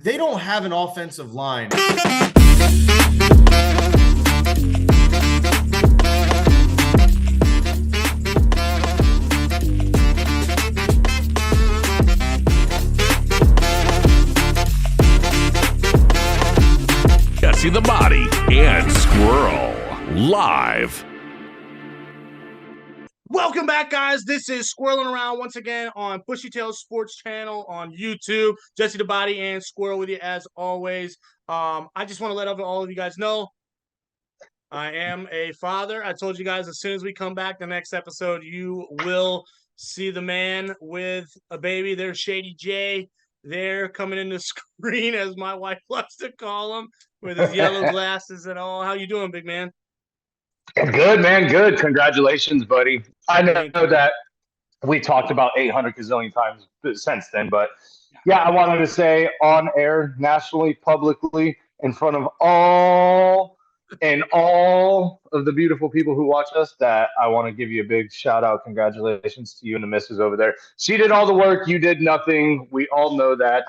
they don't have an offensive line. Jesse the Body and Squirrel live. Welcome back, guys. This is Squirreling Around once again on Bushy Tail Sports Channel on YouTube. Jesse the Body and Squirrel with you as always. I just want to let all of you guys know I am a father. I told you guys as soon as we come back the next episode, you will see the man with a baby. There's Shady J there coming in the screen, as my wife loves to call him, with his yellow glasses and all. How you doing, big man? Good, man. Good. Congratulations, buddy. I know Thank you. that we talked about 800 gazillion times since then, but yeah, I wanted to say on air, nationally, publicly, in front of all of the beautiful people who watch us, that I want to give you a big shout out. Congratulations to you and the missus over there. She did all the work. You did nothing. We all know that.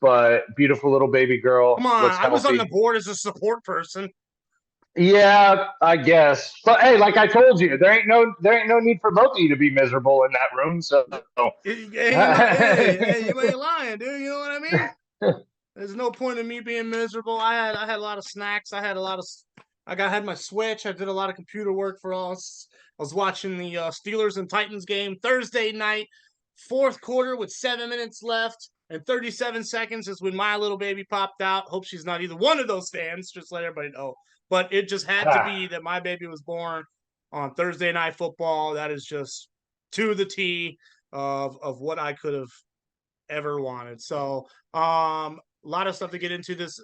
But beautiful little baby girl. Come on, Looks I was on the healthy. board as a support person. Yeah, I guess. But hey, like I told you, there ain't no need for both of you to be miserable in that room. So Hey, you ain't lying, dude. You know what I mean? There's no point in me being miserable. I had a lot of snacks. I had my Switch. I did a lot of computer work for us. I was watching the Steelers and Titans game Thursday night, fourth quarter with 7 minutes left. And 37 seconds is when my little baby popped out. Hope she's not either one of those fans. Just let everybody know. But it just had to be that my baby was born on Thursday Night Football. That is just to the T of what I could have ever wanted. So a lot of stuff to get into this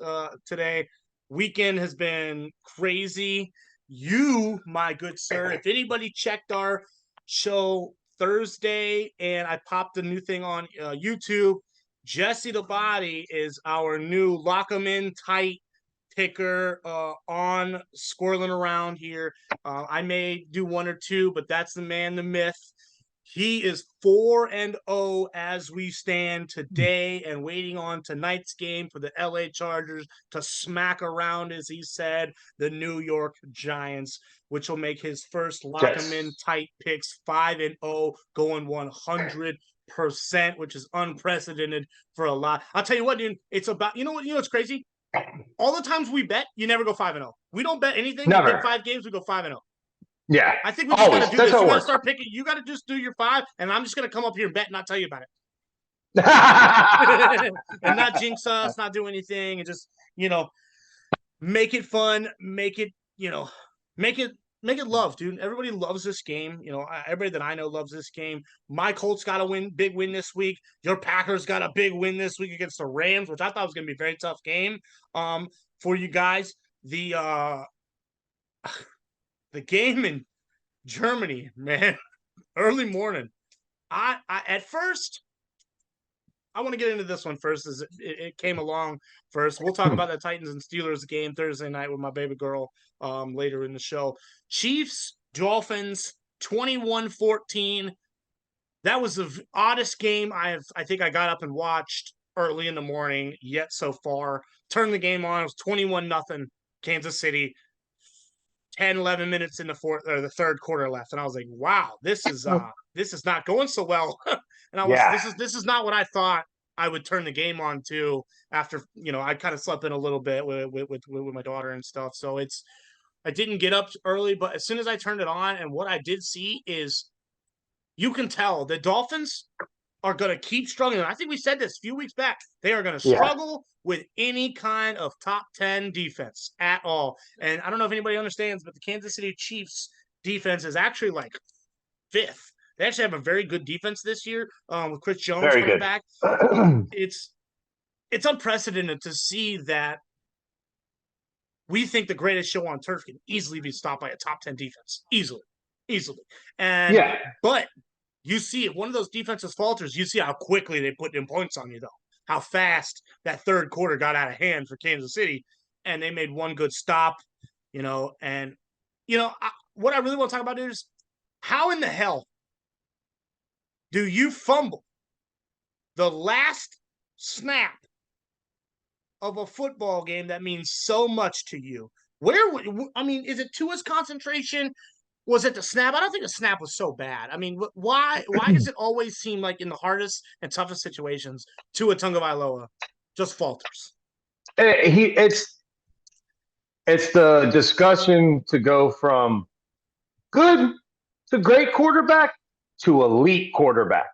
today. Weekend has been crazy. You, my good sir, if anybody checked our show Thursday and I popped a new thing on YouTube, Jesse the Body is our new lock 'em in tight picker on Squirreling Around here. I may do one or two, but that's the man, the myth. He is 4-0 as we stand today and waiting on tonight's game for the LA Chargers to smack around, as he said, the New York Giants, which will make his first lock 'em in tight picks 5-0, going 100%, which is unprecedented for a lot. I'll tell you what, dude, it's about, you know what's crazy? All the times we bet, you never go 5-0. We don't bet anything. Never. We pick 5 games, we go 5-0. Yeah. I think we just got to do this. You got to it start picking. You got to just do your 5, and I'm just going to come up here and bet and not tell you about it. works. And not jinx us, not do anything, and just, make it fun, make it love, dude. Everybody loves this game. Everybody that I know loves this game. My Colts got a big win this week. Your Packers got a big win this week against the Rams, which I thought was going to be a very tough game for you guys. The game in Germany, man, early morning. I at first, I want to get into this one first, as it came along first. We'll talk about the Titans and Steelers game Thursday night with my baby girl later in the show. Chiefs, Dolphins, 21-14. That was the oddest game I think I got up and watched early in the morning yet so far. Turned the game on. It was 21-0 Kansas City. 10, 11 minutes in the third quarter left. And I was like, wow, this is not going so well. And this is not what I thought I would turn the game on to after, I kind of slept in a little bit with my daughter and stuff. So I didn't get up early, but as soon as I turned it on, and what I did see is you can tell the Dolphins are going to keep struggling. I think we said this a few weeks back. They are going to struggle with any kind of top 10 defense at all. And I don't know if anybody understands, but the Kansas City Chiefs defense is actually like 5th. They actually have a very good defense this year with Chris Jones coming back. It's unprecedented to see that we think the greatest show on turf can easily be stopped by a top 10 defense. Easily. But you see, if one of those defenses falters, you see how quickly they put in points on you, though. How fast that third quarter got out of hand for Kansas City, and they made one good stop, what I really want to talk about is how in the hell do you fumble the last snap of a football game that means so much to you, where would I mean? Is it Tua's concentration? Was it the snap? I don't think the snap was so bad. I mean, why does it always seem like in the hardest and toughest situations, Tua Tagovailoa just falters? It's the discussion to go from good to great quarterback to elite quarterback.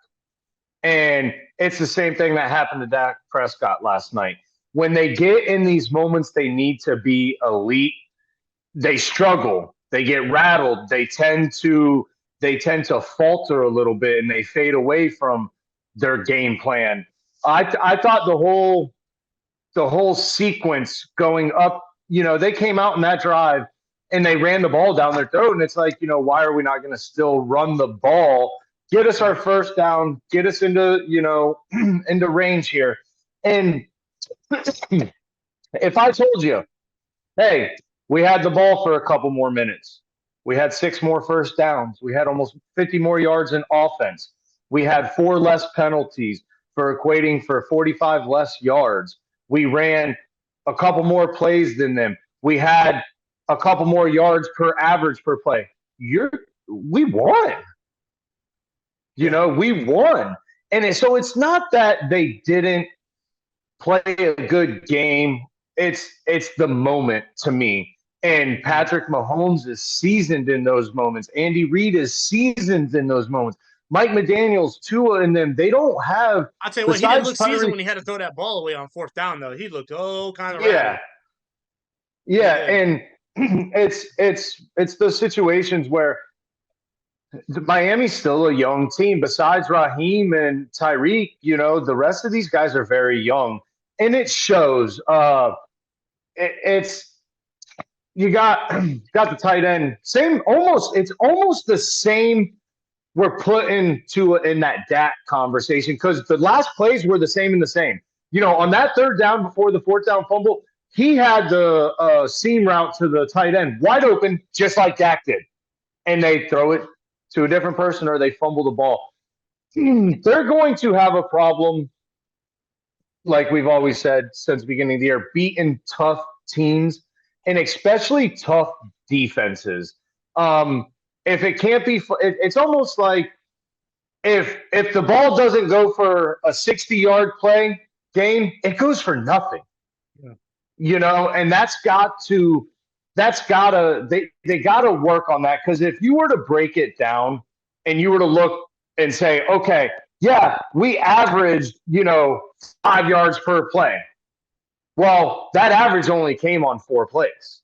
And it's the same thing that happened to Dak Prescott last night. When they get in these moments they need to be elite, they struggle. They get rattled. They tend to falter a little bit and they fade away from their game plan. I thought the whole sequence going up, they came out in that drive and they ran the ball down their throat. And it's like, why are we not going to still run the ball, get us our first down, get us into, into range here. And if I told you, hey, we had the ball for a couple more minutes, we had 6 more first downs, we had almost 50 more yards in offense, we had 4 less penalties for equating for 45 less yards, we ran a couple more plays than them, we had a couple more yards per average per play. We won. We won. And so it's not that they didn't play a good game. It's the moment to me. And Patrick Mahomes is seasoned in those moments. Andy Reid is seasoned in those moments. Mike McDaniels, Tua, and them, they don't have. I'll tell you what, he didn't look seasoned when he had to throw that ball away on 4th down, though. He looked kind of rattled. Yeah, and it's those situations where Miami's still a young team. Besides Raheem and Tyreek, the rest of these guys are very young, and it shows. It's you got the tight end. It's almost the same. We're put into in that Dak conversation because the last plays were the same. On that 3rd down before the 4th down fumble, he had the seam route to the tight end wide open, just like Dak did, and they throw it to a different person or they fumble the ball. They're going to have a problem, like we've always said since the beginning of the year, beating tough teams and especially tough defenses. If it can't be, it's almost like if the ball doesn't go for a 60-yard play game, it goes for nothing. Yeah. And they got to work on that, because if you were to break it down and you were to look and say, okay, yeah, we averaged 5 yards per play. Well, that average only came on 4 plays.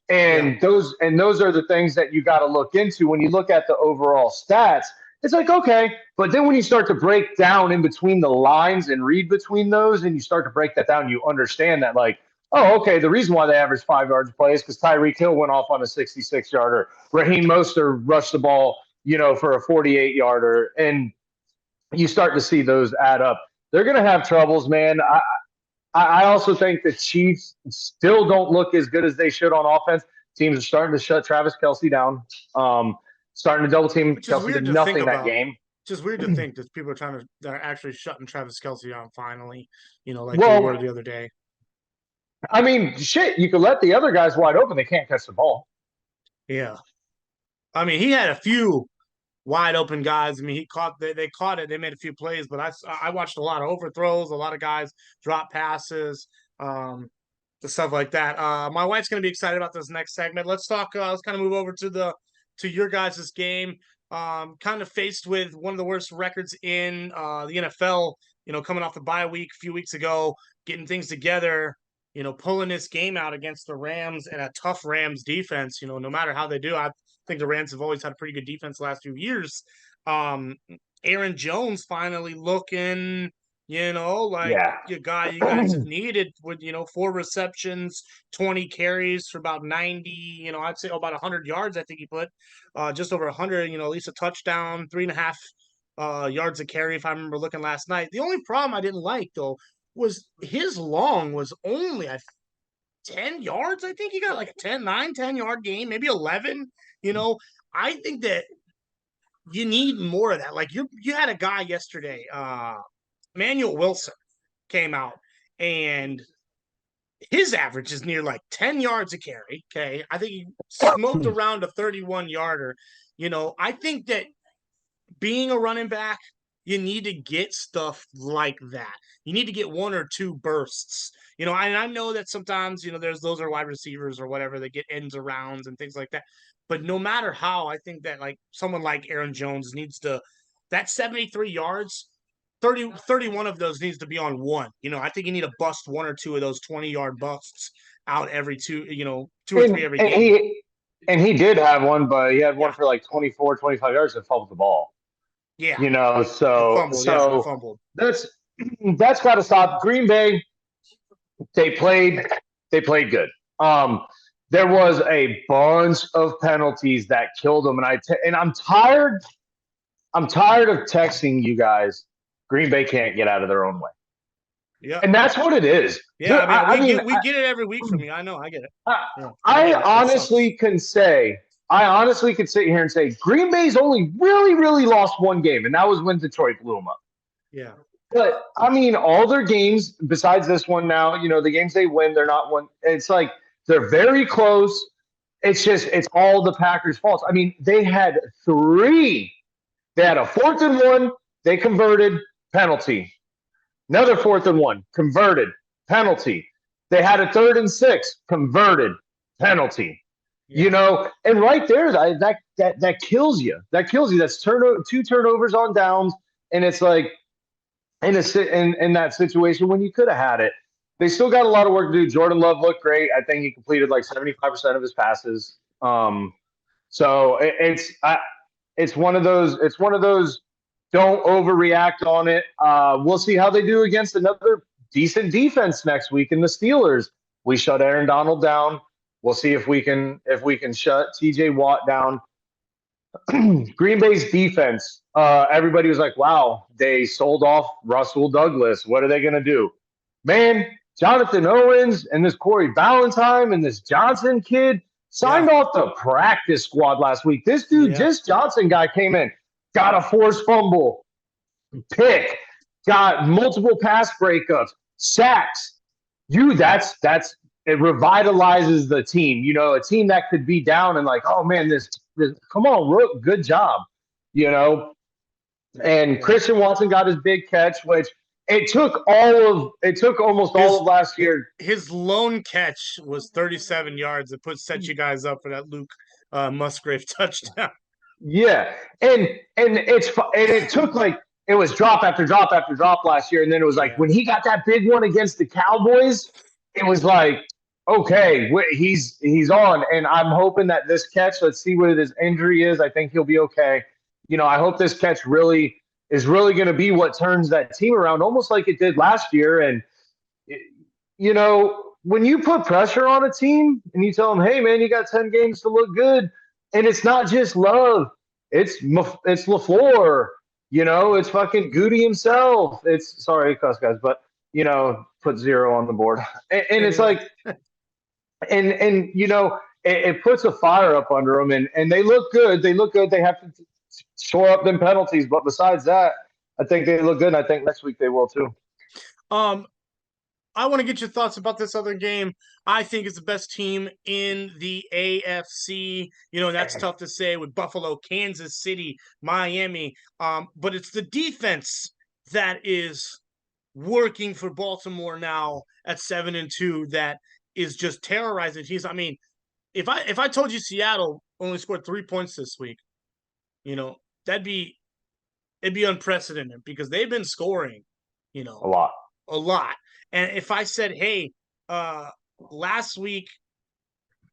And those are the things that you got to look into when you look at the overall stats. It's like, okay, but then when you start to break down in between the lines and read between those, and you start to break that down, you understand that, like, oh, okay, the reason why they averaged 5 yards a play is because Tyreek Hill went off on a 66-yarder. Raheem Mostert rushed the ball, for a 48-yarder, and you start to see those add up. They're going to have troubles, man. I also think the Chiefs still don't look as good as they should on offense. Teams are starting to shut Travis Kelce down, starting to double team. Kelce did nothing that game. It's just weird to think that people they're actually shutting Travis Kelce down finally, they were the other day. I mean, shit, you could let the other guys wide open. They can't catch the ball. Yeah. I mean, he had a few wide open guys. I mean, they caught it. They made a few plays, but I watched a lot of overthrows, a lot of guys drop passes, the stuff like that. My wife's going to be excited about this next segment. Let's talk. Let's kind of move over to your guys' game. Kind of faced with one of the worst records in the NFL. Coming off the bye week a few weeks ago, getting things together. Pulling this game out against the Rams and a tough Rams defense. No matter how they do, I think the Rams have always had a pretty good defense the last few years. Aaron Jones finally looking, like you guys have needed with, 4 receptions, 20 carries for about 90, I'd say about 100 yards. I think he put just over 100, at least a touchdown, 3.5 yards a carry, if I remember looking last night. The only problem I didn't like, though, was his long was only 10 yards. I think he got like a 10-yard game, maybe 11. I think that you need more of that. Like you had a guy yesterday, Manuel Wilson came out and his average is near like 10 yards a carry. Okay. I think he smoked around a 31 yarder. I think that being a running back, you need to get stuff like that. You need to get one or two bursts. And I know that sometimes, those are wide receivers or whatever that get ends arounds and things like that. But no matter how, I think that like someone like Aaron Jones needs to that 73 yards, 31 of those needs to be on one. I think you need to bust one or two of those 20-yard busts out every two or three every game. He did have one, but he had one for like 24, 25 yards and fumbled the ball. Yeah. So Fumbled. That's got to stop. Green Bay, they played good. There was a bunch of penalties that killed them, and I'm tired of texting you guys. Green Bay can't get out of their own way. Yeah, and that's what it is. Yeah, we get it every week from you. I know, I get it. I honestly can say. I honestly could sit here and say Green Bay's only really, really lost one game, and that was when Detroit blew them up. Yeah. But, all their games, besides this one now, the games they win, they're not one. It's like they're very close. It's all the Packers' fault. They had three. They had a 4th and 1. They converted, penalty. Another 4th and 1, converted, penalty. They had a 3rd and 6, converted, penalty. Yeah. And right there, that kills you. That kills you. That's 2 turnovers on downs, and it's like in that situation when you could have had it. They still got a lot of work to do. Jordan Love looked great. I think he completed like 75% of his passes. So it's one of those. It's one of those. Don't overreact on it. We'll see how they do against another decent defense next week in the Steelers. We shut Aaron Donald down. We'll see if we can shut T.J. Watt down. Green Bay's defense. Everybody was like, "Wow, they sold off Russell Douglas. What are they going to do?" Man, Jonathan Owens and this Corey Ballantyne and this Johnson kid signed off the practice squad last week. This dude, this Johnson guy came in, got a forced fumble, pick, got multiple pass breakups, sacks. It revitalizes the team. A team that could be down and like, oh man, this come on, Rook, good job. And Christian Watson got his big catch, which it took almost all of last year. His lone catch was 37 yards. It set you guys up for that Luke Musgrave touchdown. Yeah, and it took like it was drop after drop after drop last year, and then it was like when he got that big one against the Cowboys, it was like, okay, he's on, and I'm hoping that this catch. Let's see what his injury is. I think he'll be okay. I hope this catch is really going to be what turns that team around, almost like it did last year. And when you put pressure on a team and you tell them, "Hey, man, you got 10 games to look good," and it's not just Love, it's LaFleur. It's fucking Goody himself. It's sorry, cuss guys, but put 0 on the board, and it's like, and it puts a fire up under them, and they look good. They look good. They have to shore up them penalties, but besides that, I think they look good, and I think next week they will too. I want to get your thoughts about this other game. I think it's the best team in the AFC. That's tough to say with Buffalo, Kansas City, Miami. But it's the defense that is working for Baltimore now at 7-2 that is just terrorizing teams. If I told you Seattle only scored 3 points this week, it'd be unprecedented because they've been scoring, a lot. And if I said, hey, last week,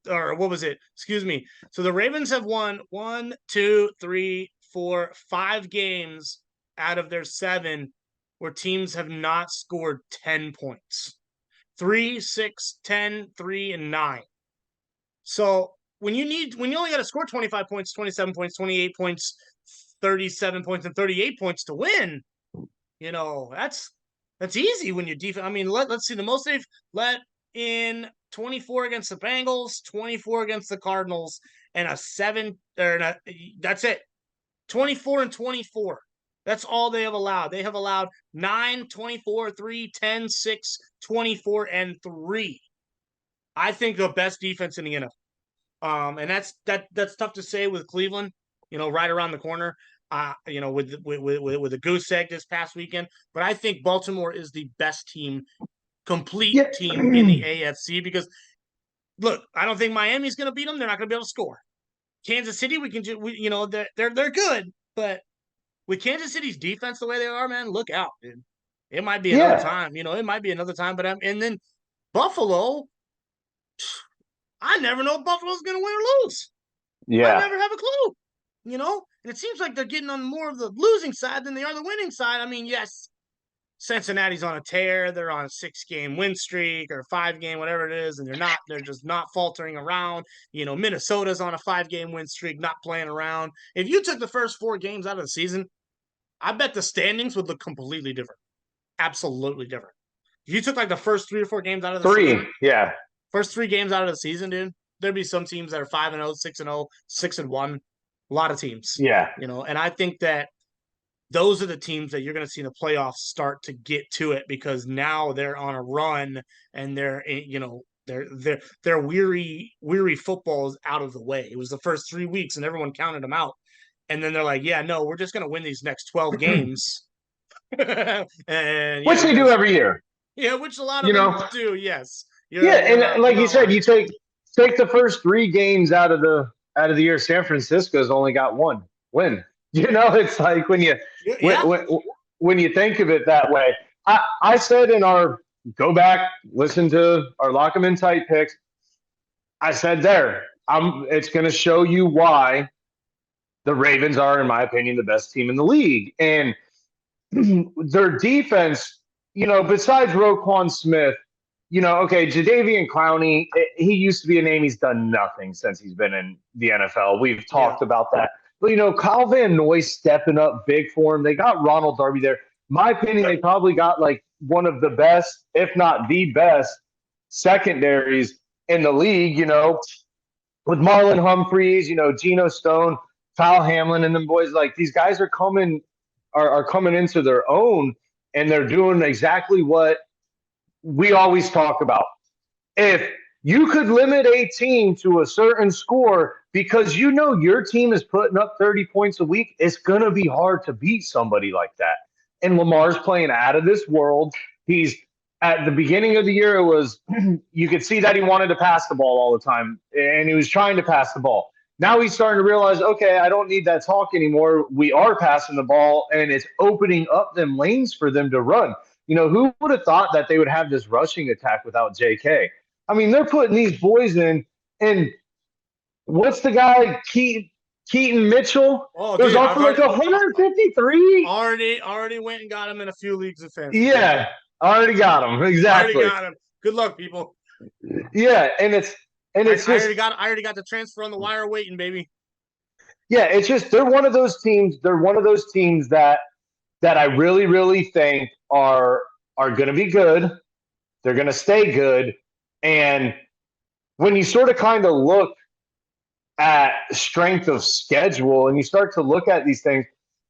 or what was it? Excuse me. So the Ravens have won 1, 2, 3, 4, 5 games out of their 7 where teams have not scored 10 points. 3, 6, 10, 3, and 9. So when you only got to score 25 points, 27 points, 28 points, 37 points, and 38 points to win, that's easy when you're defense. Let's see. The most they've let in 24 against the Bengals, 24 against the Cardinals, and that's it. 24 and 24. That's all they have allowed. They have allowed 9, 24, 3, 10, 6, 24, and 3. I think the best defense in the NFL. And that's tough to say with Cleveland, right around the corner. With the goose egg this past weekend. But I think Baltimore is the best team, complete Yeah. team in the AFC because look, I don't think Miami's going to beat them. They're not going to be able to score. Kansas City, they're good, but with Kansas City's defense the way they are, man, look out, dude. It might be another Yeah. time. It might be another time. And then Buffalo, I never know if Buffalo's going to win or lose. I Yeah. never have a clue. And it seems like they're getting on more of the losing side than they are the winning side. I mean, yes, Cincinnati's on a tear. They're on a 6-game win streak or 5-game, whatever it is, and they're just not faltering around. Minnesota's on a 5-game win streak, not playing around. If you took the first 4 games out of the season, I bet the standings would look completely different. Absolutely different. If you took like the first 3 or 4 games out of the season, Yeah. first 3 games out of the season, dude, there'd be some teams that are 5-0, 6-0, 6-1. A lot of teams. Yeah. And I think that those are the teams that you're going to see in the playoffs start to get to it because now they're on a run and they're their weary football is out of the way. It was the first 3 weeks and everyone counted them out. And then they're like, yeah, no, we're just going to win these next 12 games. And Which they do every year. Yeah, which a lot of them do, yes. And like you said, you take the first 3 games out of the year. San Francisco's only got 1 win. It's like when you when you think of it that way. I said in our go back, listen to our lock 'em in tight picks. I said it's going to show you why the Ravens are, in my opinion, the best team in the league. And their defense, besides Roquan Smith, okay, Jadeveon Clowney, he used to be a name. He's done nothing since he's been in the NFL. We've talked about that. But, Kyle Van Noy stepping up big for him. They got Ronald Darby there. My opinion, they probably got like one of the best, if not the best, secondaries in the league, with Marlon Humphreys, Geno Stone, Kyle Hamlin, and them boys. Like, these guys are coming into their own, and they're doing exactly what we always talk about. If you could limit a team to a certain score because your team is putting up 30 points a week, it's going to be hard to beat somebody like that. And Lamar's playing out of this world. He's at the beginning of the year, it was you could see that he wanted to pass the ball all the time, and he was trying to pass the ball. Now he's starting to realize, okay, I don't need that talk anymore. We are passing the ball, and it's opening up them lanes for them to run. Who would have thought that they would have this rushing attack without JK? I mean, they're putting these boys in, and what's the guy, Keaton Mitchell? Oh, it was off for like 153. Already went and got him in a few leagues of fantasy. Yeah, already got him. Exactly. Already got him. Good luck, people. Yeah, and it's I already got the transfer on the wire waiting, baby. Yeah, it's just they're one of those teams. They're one of those teams that I really, really think are going to be good. They're going to stay good. And when you sort of kind of look at strength of schedule and you start to look at these things,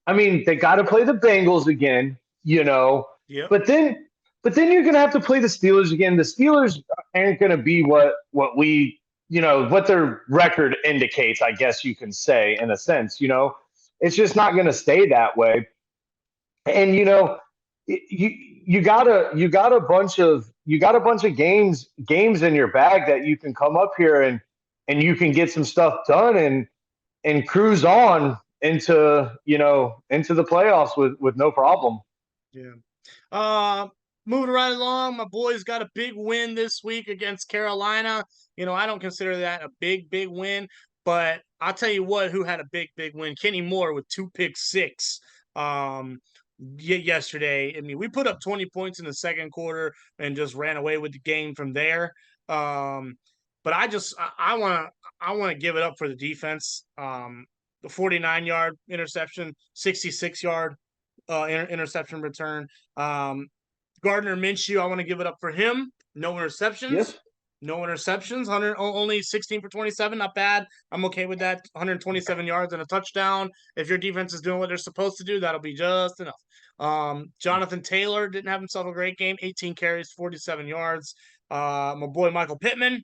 I mean, they got to play the Bengals again, Yep. But then you're going to have to play the Steelers again. The Steelers aren't going to be what we, what their record indicates, I guess you can say, in a sense. It's just not going to stay that way. And you got a bunch of games in your bag that you can come up here and you can get some stuff done and cruise on into the playoffs with no problem. Yeah. Moving right along, my boys got a big win this week against Carolina. I don't consider that a big win, but I'll tell you who had a big win. Kenny Moore with 2 pick-six. Yesterday. I mean, we put up 20 points in the second quarter and just ran away with the game from there. But I want to give it up for the defense. The 49-yard interception, 66-yard interception return. Gardner Minshew, I want to give it up for him. No interceptions. Yes. No interceptions, only 16 for 27, not bad. I'm okay with that. 127 yards and a touchdown. If your defense is doing what they're supposed to do, that'll be just enough. Jonathan Taylor didn't have himself a great game. 18 carries, 47 yards. My boy Michael Pittman,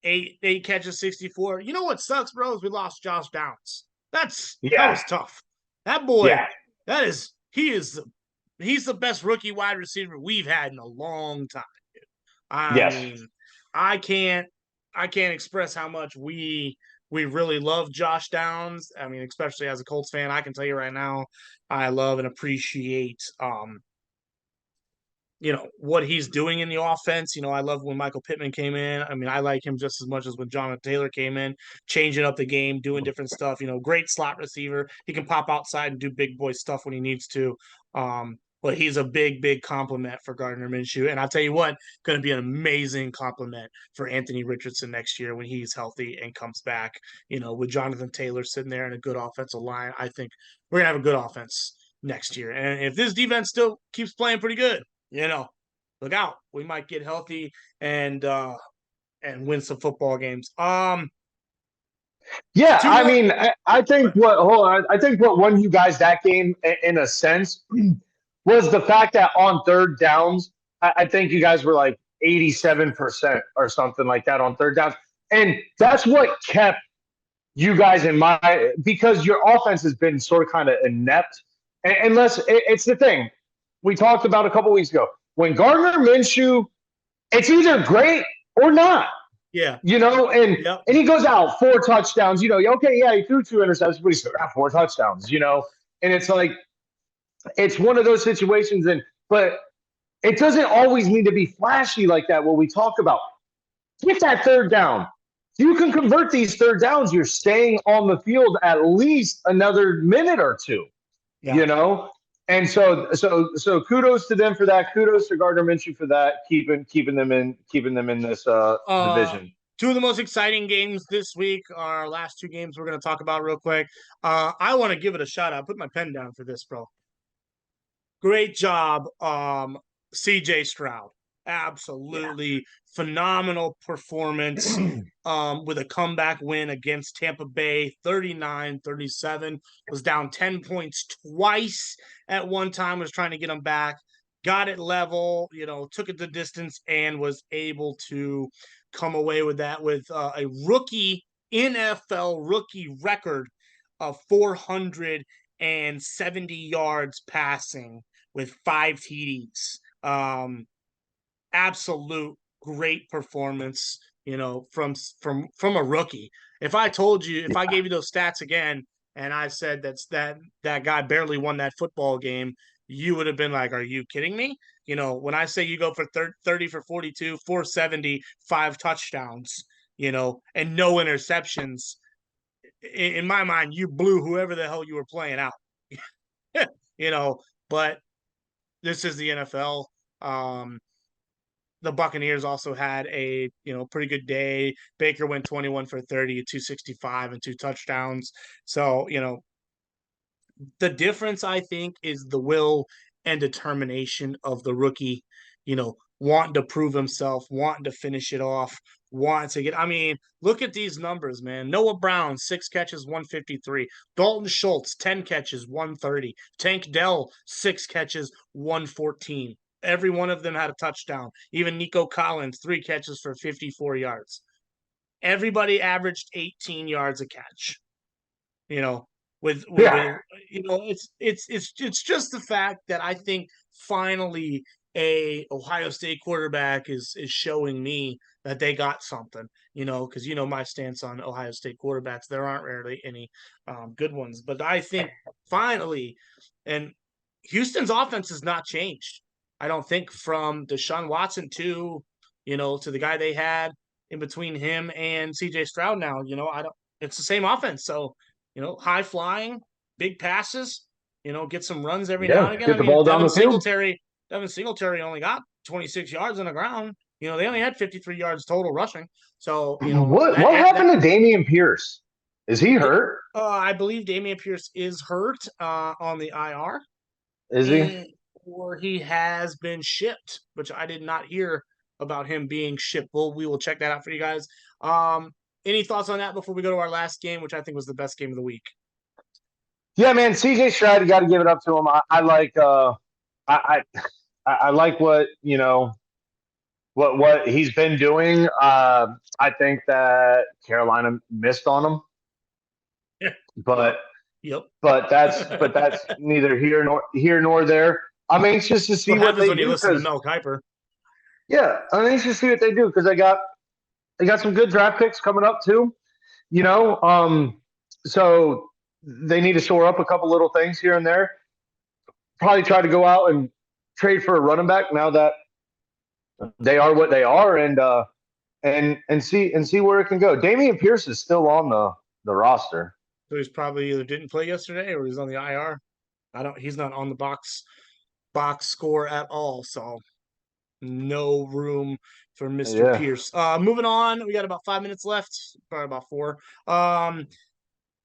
eight catches, 64. You know what sucks, bro? Is we lost Josh Downs. That Yeah. was tough. That boy, Yeah. he's the best rookie wide receiver we've had in a long time. I Yes. mean, I can't express how much we really love Josh Downs. I mean, especially as a Colts fan, I can tell you right now, I love and appreciate what he's doing in the offense. I love when Michael Pittman came in. I mean, I like him just as much as when Jonathan Taylor came in, changing up the game, doing different stuff. Great slot receiver. He can pop outside and do big boy stuff when he needs to. But he's a big, big compliment for Gardner Minshew. And I'll tell you what, going to be an amazing compliment for Anthony Richardson next year when he's healthy and comes back. With Jonathan Taylor sitting there and a good offensive line, I think we're going to have a good offense next year. And if this defense still keeps playing pretty good, look out. We might get healthy and win some football games. Yeah, I mean, I think what won you guys that game in a sense was the fact that on third downs, I think you guys were like 87% or something like that on third downs. And that's what kept you guys in my, because your offense has been sort of kind of inept. Unless it's the thing we talked about a couple weeks ago. When Gardner Minshew, it's either great or not. Yeah. And he goes out 4 touchdowns, okay, yeah, he threw 2 interceptions, but he still got 4 touchdowns, and it's like, it's one of those situations. But it doesn't always need to be flashy like that. What we talk about, get that third down. You can convert these third downs. You're staying on the field at least another minute or two, And so kudos to them for that. Kudos to Gardner Minshew for that, keeping them in this division. 2 of the most exciting games this week are our last 2 games we're going to talk about real quick. I want to give it a shout out. Put my pen down for this, bro. Great job, CJ Stroud. Absolutely phenomenal performance with a comeback win against Tampa Bay, 39-37. Was down 10 points twice at one time, was trying to get them back. Got it level, took it the distance, and was able to come away with that with a rookie NFL rookie record of 470 yards passing with 5 TDs. Absolute great performance, from a rookie. If I gave you those stats again and I said that guy barely won that football game, you would have been like, are you kidding me? When I say you go for 30 for 42, 470, 5 touchdowns, and no interceptions, in my mind, you blew whoever the hell you were playing out. But this is the NFL. The Buccaneers also had a pretty good day. Baker went 21 for 30, 265 and 2 touchdowns. So, the difference, I think, is the will and determination of the rookie, wanting to prove himself, wanting to finish it off, wanting to get. I mean, look at these numbers, man. Noah Brown, 6 catches, 153. Dalton Schultz, 10 catches, 130. Tank Dell, 6 catches, 114. Every one of them had a touchdown. Even Nico Collins, 3 catches for 54 yards. Everybody averaged 18 yards a catch. It's just the fact that I think finally a Ohio State quarterback is showing me that they got something, because my stance on Ohio State quarterbacks, there aren't rarely any good ones. But I think finally, and Houston's offense has not changed. I don't think, from Deshaun Watson to the guy they had in between him and CJ Stroud now. It's the same offense. So, high flying, big passes, get some runs every now and again. Get the ball down the field. Devin Singletary only got 26 yards on the ground. They only had 53 yards total rushing. So, what happened to Dameon Pierce? Is he hurt? I believe Dameon Pierce is hurt on the IR. Is he? Or he has been shipped, which I did not hear about him being shipped. We will check that out for you guys. Any thoughts on that before we go to our last game, which I think was the best game of the week? Yeah, man, CJ Stroud, you got to give it up to him. I like I like what what he's been doing. I think that Carolina missed on him, Yeah. but Yep. but that's neither here nor there. I'm anxious to see What what happens they when you do listen to because Mel Kiper? yeah, I'm anxious to see what they do because they got some good draft picks coming up too. So they need to shore up a couple little things here and there. Probably try to go out and trade for a running back now that they are what they are, and see where it can go. Damian Pierce is still on the roster. So he's probably either didn't play yesterday or he's on the IR. He's not on the box score at all. So no room for Mr. Yeah. Pierce. Moving on, we got about 5 minutes left, probably about 4.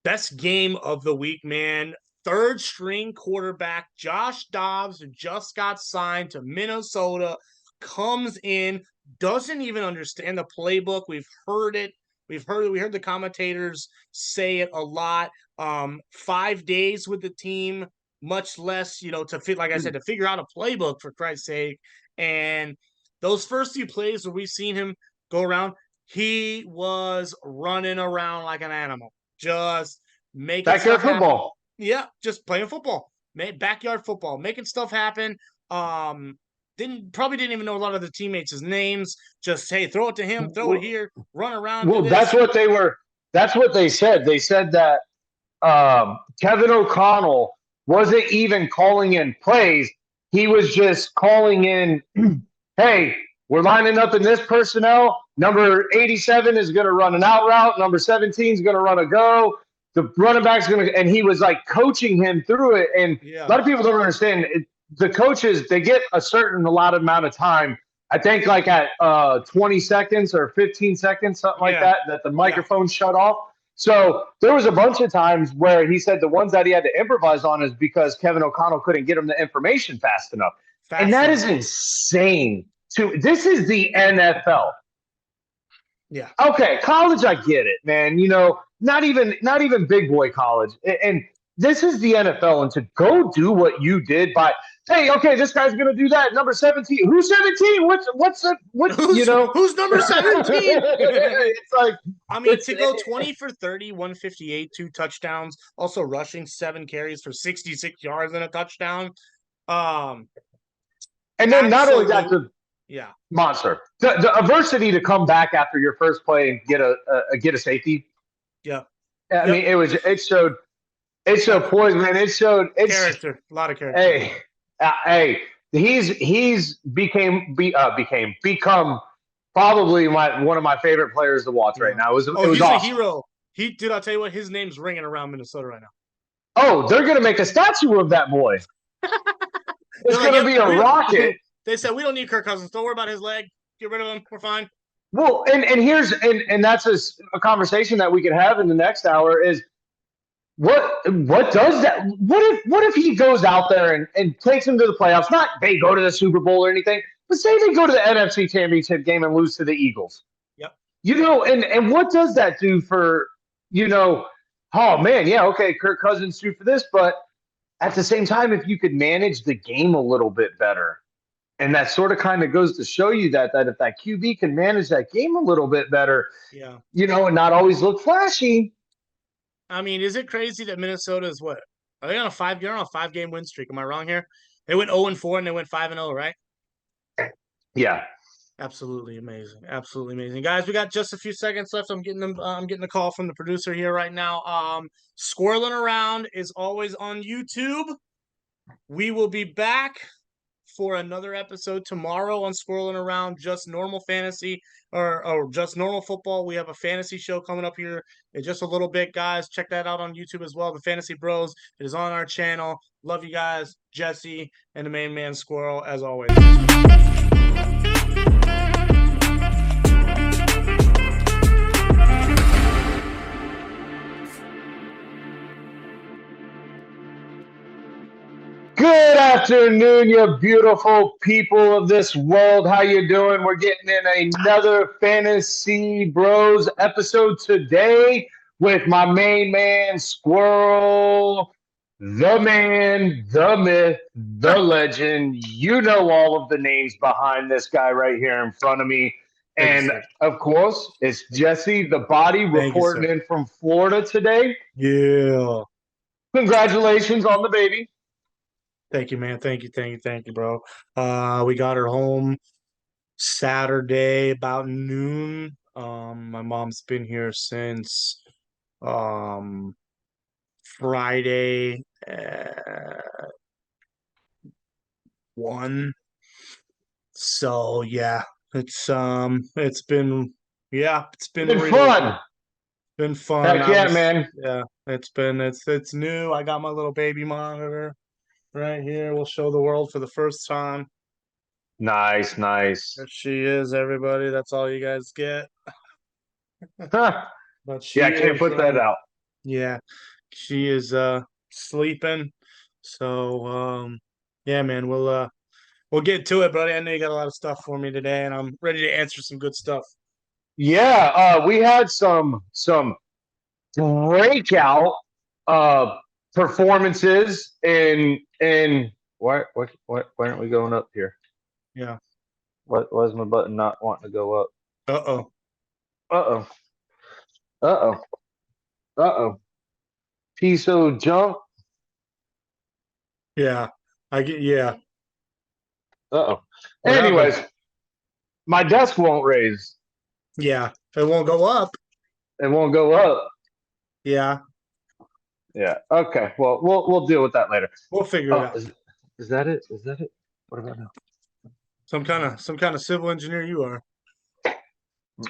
Best game of the week, man. Third string quarterback Josh Dobbs, who just got signed to Minnesota, comes in, doesn't even understand the playbook. We've heard it. We heard the commentators say it a lot. 5 days with the team, much less, to fit, like I said, to figure out a playbook, for Christ's sake. And those first few plays where we've seen him go around, he was running around like an animal, just making backyard stuff football. happen. Yeah, just playing football, backyard football, making stuff happen. Probably didn't even know a lot of the teammates' names. Just, hey, throw it to him, throw it here, run around. Well, that's what they were. That's what they said. They said that Kevin O'Connell wasn't even calling in plays. He was just calling in, hey, we're lining up in this personnel. Number 87 is going to run an out route. Number 17 is going to run a go. The running back's going to – and he was, like, coaching him through it. And a lot of people don't understand it. The coaches, they get a certain allotted amount of time. I think like at 20 seconds or 15 seconds, something like that the microphone shut off. So there was a bunch of times where he said the ones that he had to improvise on is because Kevin O'Connell couldn't get him the information fast enough. And that is insane. This is the NFL. Yeah. Okay, college, I get it, man. Not even big boy college. And this is the NFL, and to go do what you did by – hey, okay, this guy's gonna do that. Number 17. Who's 17? Who's number 17? It's like to go 20 for 30, 158, 2 touchdowns, also rushing 7 carries for 66 yards and a touchdown. And then not only that, the monster. The adversity to come back after your first play and get a safety. Yeah. I mean, it showed poise, man. It showed character, a lot of character. Hey, he's become probably one of my favorite players to watch right now. It was he's awesome. A hero. I'll tell you what, his name's ringing around Minnesota right now. Oh, they're gonna make a statue of that boy. It's gonna be a rocket. They said we don't need Kirk Cousins. Don't worry about his leg. Get rid of him. We're fine. Well, and that's a conversation that we could have in the next hour is. What does that? What if he goes out there and takes him to the playoffs? Not they go to the Super Bowl or anything, but say they go to the NFC Championship game and lose to the Eagles. Yep. And what does that do for oh man, yeah, okay, Kirk Cousins threw for this, but at the same time, if you could manage the game a little bit better, and that sort of kind of goes to show you that if that QB can manage that game a little bit better, and not always look flashy. I mean, is it crazy that Minnesota is what? Are they on a 5-game win streak? Am I wrong here? They went 0-4 and they went 5-0, right? Yeah. Absolutely amazing. Absolutely amazing. Guys, we got just a few seconds left. I'm getting a call from the producer here right now. Squirreling Around is always on YouTube. We will be back for another episode tomorrow on Squirreling Around, just normal fantasy or just normal football. We have a fantasy show coming up here in just a little bit, guys. Check that out on YouTube as well. The Fantasy Bros. It is on our channel. Love you guys, Jesse and the main man Squirrel, as always. Good afternoon, you beautiful people of this world. How you doing? We're getting in another Fantasy Bros episode today with my main man, Squirrel, the man, the myth, the legend. You know all of the names behind this guy right here in front of me. Thank you, And sir. of course, it's Jesse, the body, Thank you, reporting sir. in from Florida today. Yeah. Congratulations on the baby. Thank you, man. Thank you, bro. We got her home Saturday about noon. My mom's been here since um Friday at 1. So yeah, it's been Been real fun. been fun. Heck yeah, man. It's new. I got my little baby monitor right here. We'll show the world for the first time. Nice, nice. There she is, everybody. That's all you guys get. Huh. But Yeah, I she can't is put that out. yeah, she is sleeping. So yeah, man, we'll get to it, buddy. I know you got a lot of stuff for me today, and I'm ready to answer some good stuff. Yeah, we had some breakout uh performances in why aren't we going up here? Yeah. Why is my button not wanting to go up? Uh-oh. Uh-oh. Uh-oh. Uh-oh. Piece of junk. Yeah. Yeah. Uh-oh. What happened? Anyways, my desk won't raise. Yeah. It won't go up. It won't go up. Yeah. Yeah. Okay. Well, we'll deal with that later. We'll figure it Oh, out. is that it? Is that it? What about now? Some kind of civil engineer you are. This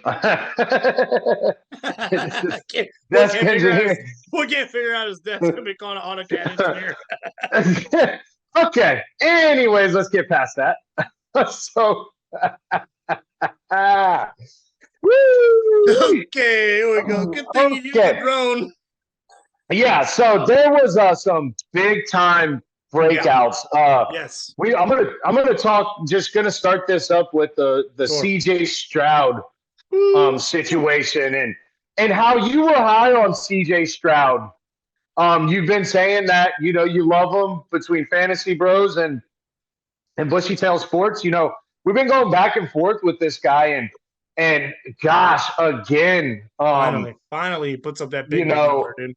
Can't- we desk can't figure out his, engineer. we can't figure out his desk to be calling an AutoCAD engineer. Okay. Anyways, let's get past that. So, woo! Okay, here we go. Good thing you used the Okay. drone. Yeah. So there was some big time breakouts. Yes. I'm gonna talk. Just gonna start this up with the Sure. CJ Stroud situation and how you were high on CJ Stroud. You've been saying that you love him between Fantasy Bros and Bushy Tail Sports. We've been going back and forth with this guy and gosh, again, Finally, he puts up that you big number, know, dude.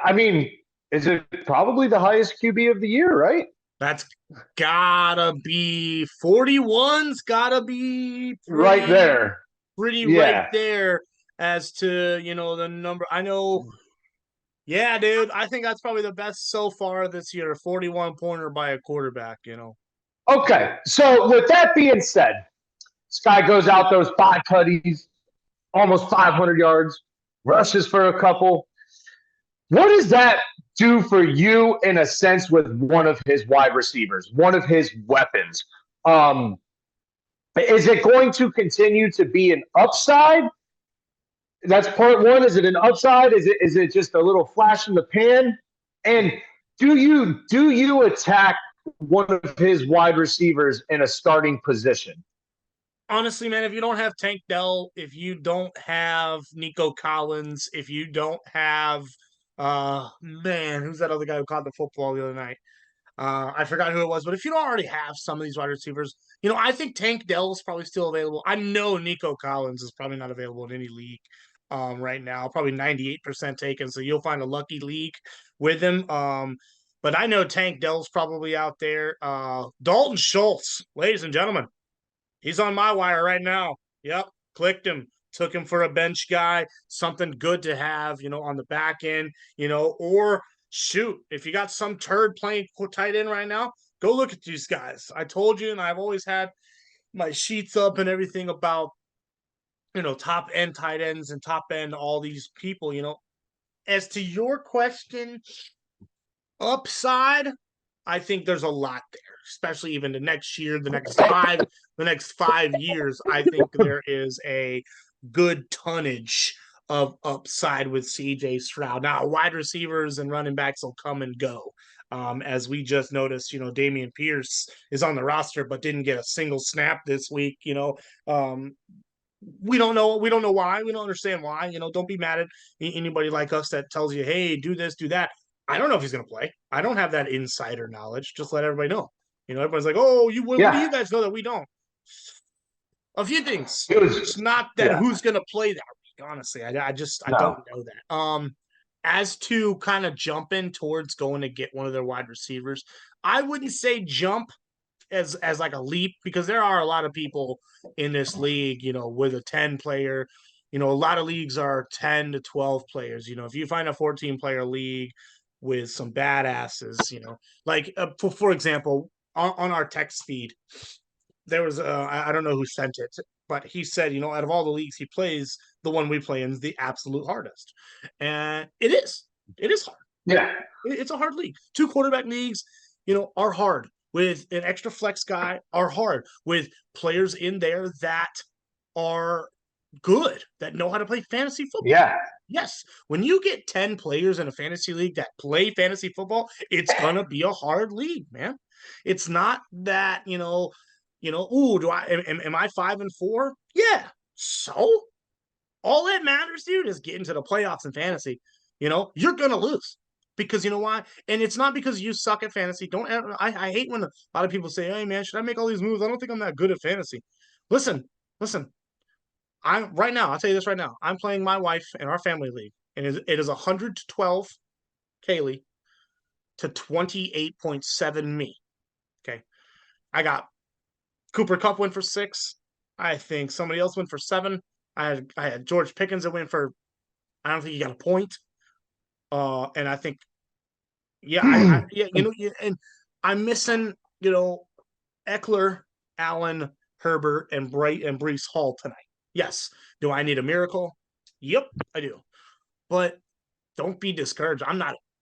I mean, is it probably the highest QB of the year, right? That's gotta be 41's gotta be Right there. pretty Yeah. right there as to the number. I know. Yeah, dude. I think that's probably the best so far this year. 41 pointer by a quarterback. Okay. So with that being said, this guy goes out those 5 tutties, almost 500 yards, rushes for a couple. What does that do for you in a sense with one of his wide receivers, one of his weapons? Is it going to continue to be an upside? That's part one. Is it an upside? Is it just a little flash in the pan? And do you attack one of his wide receivers in a starting position? Honestly, man, if you don't have Tank Dell, if you don't have Nico Collins, if you don't have man, who's that other guy who caught the football the other night? I forgot who it was, but if you don't already have some of these wide receivers, I think Tank Dell is probably still available. I know Nico Collins is probably not available in any league right now, probably 98% taken. So you'll find a lucky league with him. But I know Tank Dell's probably out there. Dalton Schultz, ladies and gentlemen, he's on my wire right now. Yep, clicked him. Took him for a bench guy, something good to have, on the back end, or shoot, if you got some turd playing tight end right now, go look at these guys. I told you, and I've always had my sheets up and everything about, top end tight ends and top end all these people, As to your question, upside, I think there's a lot there, especially even the next year, the next 5 years. I think there is a good tonnage of upside with CJ Stroud. Now, wide receivers and running backs will come and go. As we just noticed, Damian Pierce is on the roster but didn't get a single snap this week. We don't know. We don't know why. We don't understand why. Don't be mad at anybody like us that tells you, "Hey, do this, do that." I don't know if he's going to play. I don't have that insider knowledge. Just let everybody know. Everybody's like, "Oh, what do you guys know that we don't?" A few things. It's not that who's going to play that week. Honestly, I don't know that. As to kind of jumping towards going to get one of their wide receivers, I wouldn't say jump as like a leap, because there are a lot of people in this league, with a 10 player, a lot of leagues are 10 to 12 players. If you find a 14 player league with some badasses, like for example, on our text feed, there was I don't know who sent it, but he said, out of all the leagues he plays, the one we play in is the absolute hardest. And it is hard. Yeah. It's a hard league. 2 quarterback leagues, are hard. With an extra flex guy are hard. With players in there that are good, that know how to play fantasy football. Yeah. Yes. When you get 10 players in a fantasy league that play fantasy football, it's gonna be a hard league, man. It's not that, ooh, am I 5-4? Yeah. So all that matters, dude, is getting to the playoffs in fantasy. You're gonna lose. Because you know why? And it's not because you suck at fantasy. Don't ever, I hate when a lot of people say, "Hey man, should I make all these moves? I don't think I'm that good at fantasy." Listen. I'm right now, I'll tell you this right now. I'm playing my wife in our family league, and it is 112 Kaylee to 28.7 me. Okay. I got Cooper Kupp went for 6. I think somebody else went for 7. I had George Pickens that went for, I don't think he got a point. And I think, and I'm missing, Eckler, Allen, Herbert, and Breece Hall tonight. Yes. Do I need a miracle? Yep, I do. But don't be discouraged.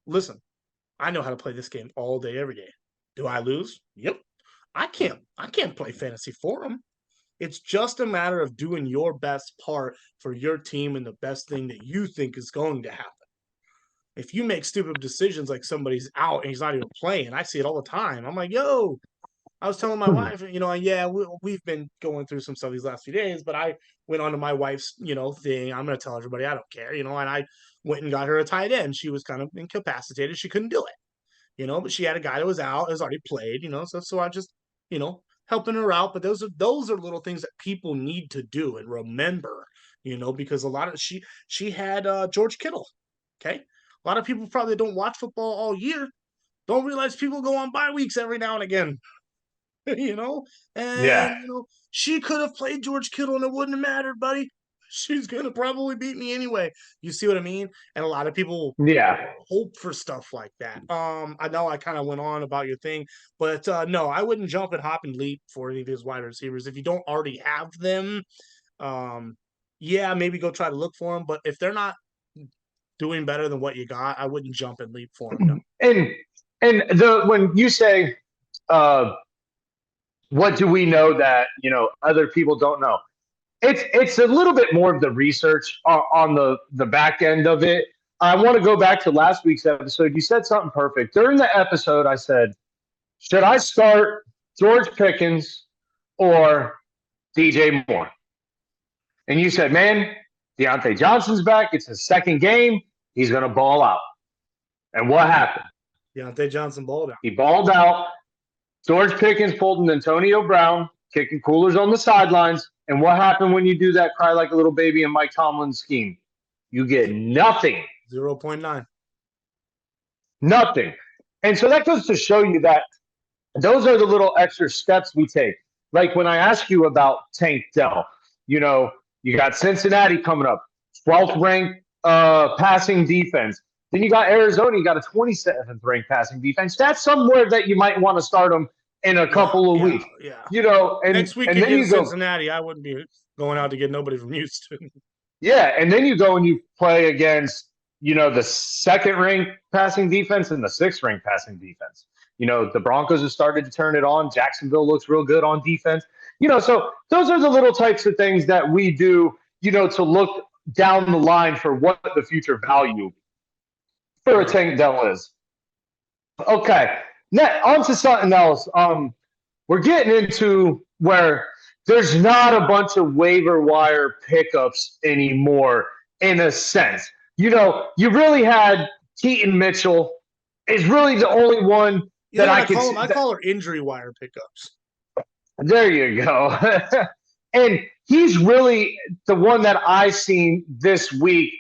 Listen, I know how to play this game all day, every day. Do I lose? Yep. I can't play fantasy for them. It's just a matter of doing your best part for your team and the best thing that you think is going to happen. If you make stupid decisions like somebody's out and he's not even playing, I see it all the time. I'm like, yo, I was telling my wife, we've been going through some stuff these last few days, but I went on to my wife's, thing. I'm going to tell everybody I don't care, and I went and got her a tight end. She was kind of incapacitated. She couldn't do it, but she had a guy that was out, has already played, so I just, helping her out. But those are little things that people need to do and remember, because a lot of she had George Kittle. Okay. A lot of people probably don't watch football all year, don't realize people go on bye weeks every now and again. And she could have played George Kittle and it wouldn't have mattered, buddy. She's gonna probably beat me anyway. You see what I mean? And a lot of people hope for stuff like that. I know I kind of went on about your thing, but no, I wouldn't jump and hop and leap for any of these wide receivers if you don't already have them. Maybe go try to look for them, but if they're not doing better than what you got, I wouldn't jump and leap for them. No. And when you say what do we know that other people don't know? It's a little bit more of the research on the back end of it. I want to go back to last week's episode. You said something perfect. During the episode, I said, should I start George Pickens or DJ Moore? And you said, man, Deontay Johnson's back. It's his second game. He's going to ball out. And what happened? Deontay Johnson balled out. He balled out. George Pickens pulled an Antonio Brown, kicking coolers on the sidelines. And what happened when you do that cry like a little baby in Mike Tomlin's scheme? You get nothing. 0.9. Nothing. And so that goes to show you that those are the little extra steps we take. Like when I ask you about Tank Dell, you got Cincinnati coming up, 12th ranked passing defense. Then you got Arizona, you got a 27th ranked passing defense. That's somewhere that you might want to start them in a couple of weeks. Yeah. And next week against Cincinnati, I wouldn't be going out to get nobody from Houston. Yeah, and then you go and you play against, the second ranked passing defense and the 6th ranked passing defense. The Broncos have started to turn it on. Jacksonville looks real good on defense. So those are the little types of things that we do, to look down the line for what the future value for a Tank Dell is. Okay. Now on to something else. We're getting into where there's not a bunch of waiver wire pickups anymore, in a sense. You really had Keaton Mitchell is really the only one You that know what I I could call see. them? I call her injury wire pickups. There you go. And he's really the one that I seen this week.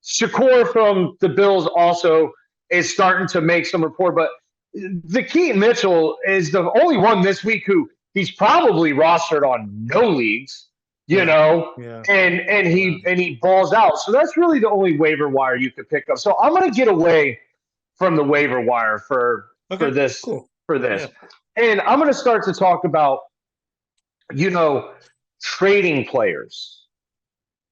Shakur from the Bills also is starting to make some report, but the Keaton Mitchell is the only one this week who he's probably rostered on no leagues, Yeah, yeah, and yeah. he balls out. So that's really the only waiver wire you could pick up. So I'm gonna get away from the waiver wire for Okay, this cool. for this. Yeah. And I'm gonna start to talk about, you know, trading players.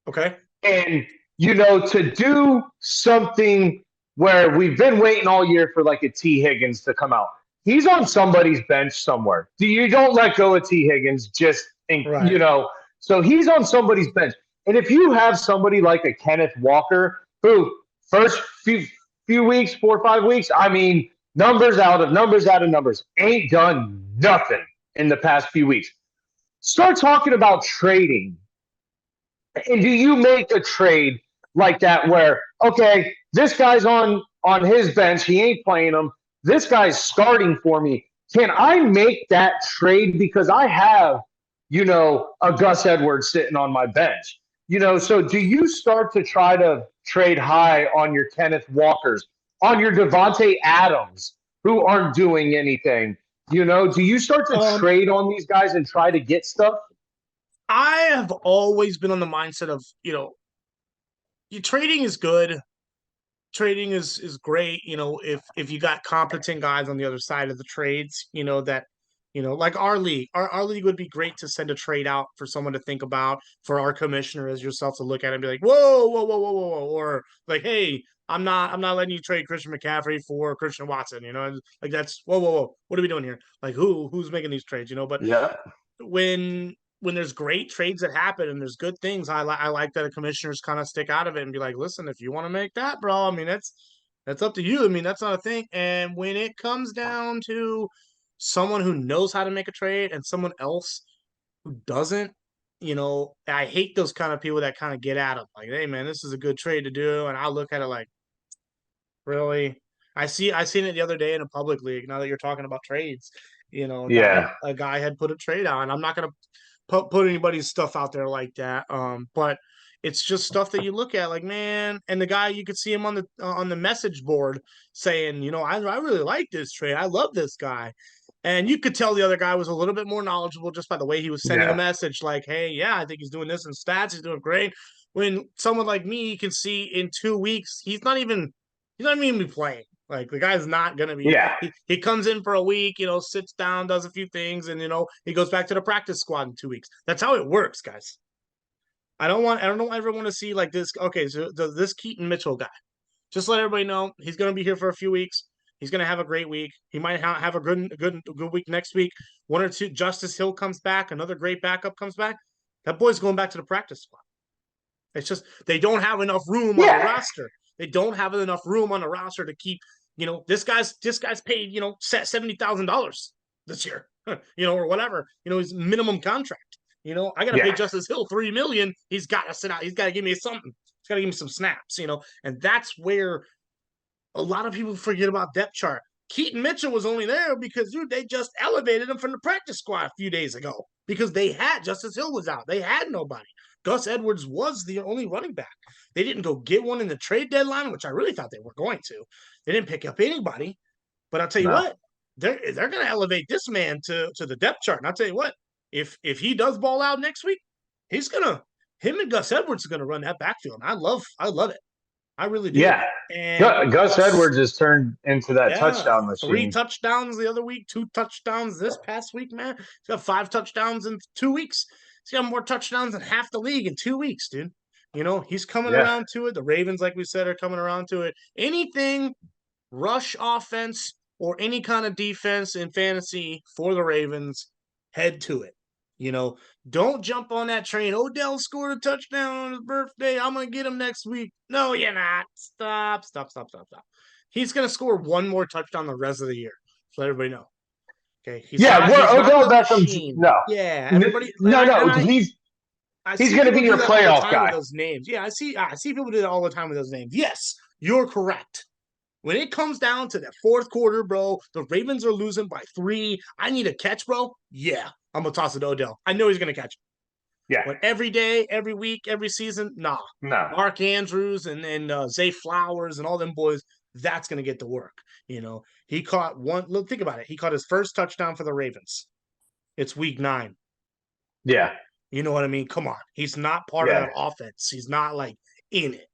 Okay. And, to do something where we've been waiting all year for like a T. Higgins to come out. He's on somebody's bench somewhere. You don't let go of T. Higgins Right. so he's on somebody's bench. And if you have somebody like a Kenneth Walker, who first few weeks, 4 or 5 weeks, I mean, numbers out of numbers, ain't done nothing in the past few weeks. Start talking about trading. And do you make a trade like that where, okay, this guy's on his bench, he ain't playing him. This guy's starting for me. Can I make that trade because I have, a Gus Edwards sitting on my bench? So do you start to try to trade high on your Kenneth Walkers, on your Devontae Adams, who aren't doing anything? Do you start to Um, trade on these guys and try to get stuff? I have always been on the mindset of, trading is good. Trading is great, if you got competent guys on the other side of the trades, that like our league. Our league would be great to send a trade out for someone to think about, for our commissioner as yourself to look at it and be like, whoa, whoa, whoa, whoa, whoa, whoa, or like, hey, I'm not letting you trade Christian McCaffrey for Christian Watson, like that's whoa, whoa, whoa, what are we doing here? Like who's making these trades, but Yeah. when there's great trades that happen and there's good things, I like that the commissioners kind of stick out of it and be like, listen, if you want to make that, bro, I mean that's up to you. I mean, that's not a thing. And when it comes down to someone who knows how to make a trade and someone else who doesn't, I hate those kind of people that kind of get at them like, hey man, this is a good trade to do, and I look at it like, really? I seen it the other day in a public league. Now that you're talking about trades, that Yeah. a guy had put a trade on. I'm not gonna put anybody's stuff out there like that. But it's just stuff that you look at like, man, and the guy, you could see him on the message board saying, I really like this trade. I love this guy. And you could tell the other guy was a little bit more knowledgeable just by the way he was sending a Yeah. message like, hey, yeah, I think he's doing this in stats. He's doing great. When someone like me can see in 2 weeks, he's not even gonna be playing. Like the guy's not gonna be. Yeah. He comes in for a week, sits down, does a few things, and he goes back to the practice squad in 2 weeks. That's how it works, guys. I don't ever want to see like this. Okay, so this Keaton Mitchell guy. Just let everybody know he's gonna be here for a few weeks. He's gonna have a great week. He might have a good week next week. One or two. Justice Hill comes back. Another great backup comes back. That boy's going back to the practice squad. It's just they don't have enough room on the Yeah. roster. They don't have enough room on the roster to keep. This guy's paid $70,000 this year, or whatever. His minimum contract. I got to pay Yeah. Justice Hill $3 million. He's got to sit out. He's got to give me something. He's got to give me some snaps. And that's where a lot of people forget about depth chart. Keaton Mitchell was only there because, dude, they just elevated him from the practice squad a few days ago because they had Justice Hill was out. They had nobody. Gus Edwards was the only running back. They didn't go get one in the trade deadline, which I really thought they were going to. They didn't pick up anybody. But I'll tell you No. what, they're going to elevate this man to the depth chart. And I'll tell you what, if he does ball out next week, him and Gus Edwards are going to run that backfield. And I love it. I really do. Yeah. And Gus Edwards has turned into that yeah, touchdown 3 machine. touchdowns the other week, 2 touchdowns this past week, man. He's got 5 touchdowns in 2 weeks. He's got more touchdowns than half the league in 2 weeks, dude. He's coming Yeah. around to it. The Ravens, like we said, are coming around to it. Anything rush offense or any kind of defense in fantasy for the Ravens, head to it. You know, don't jump on that train. Odell scored a touchdown on his birthday. I'm gonna get him next week. No, you're not. Stop. He's gonna score one more touchdown the rest of the year. So let everybody know. Okay, he's Yeah, not. He's we're not Odell the Beckham. machine. No, Yeah, everybody. no. I He's see going to people be do your that all the playoff time with guy. those names. Yeah, I see people do that all the time with those names. Yes, you're correct. When it comes down to the fourth quarter, bro, the Ravens are losing by 3. I need a catch, bro. Yeah, I'm gonna toss it to Odell. I know he's gonna catch it. Yeah, But every day, every week, every season, nah. no. Mark Andrews and Zay Flowers and all them boys, that's gonna get to work. You know, he caught one. Look, think about it. He caught his first touchdown for the Ravens. It's week 9. Yeah, You know what I mean? Come on. He's not part of yeah. that offense. He's not like in it.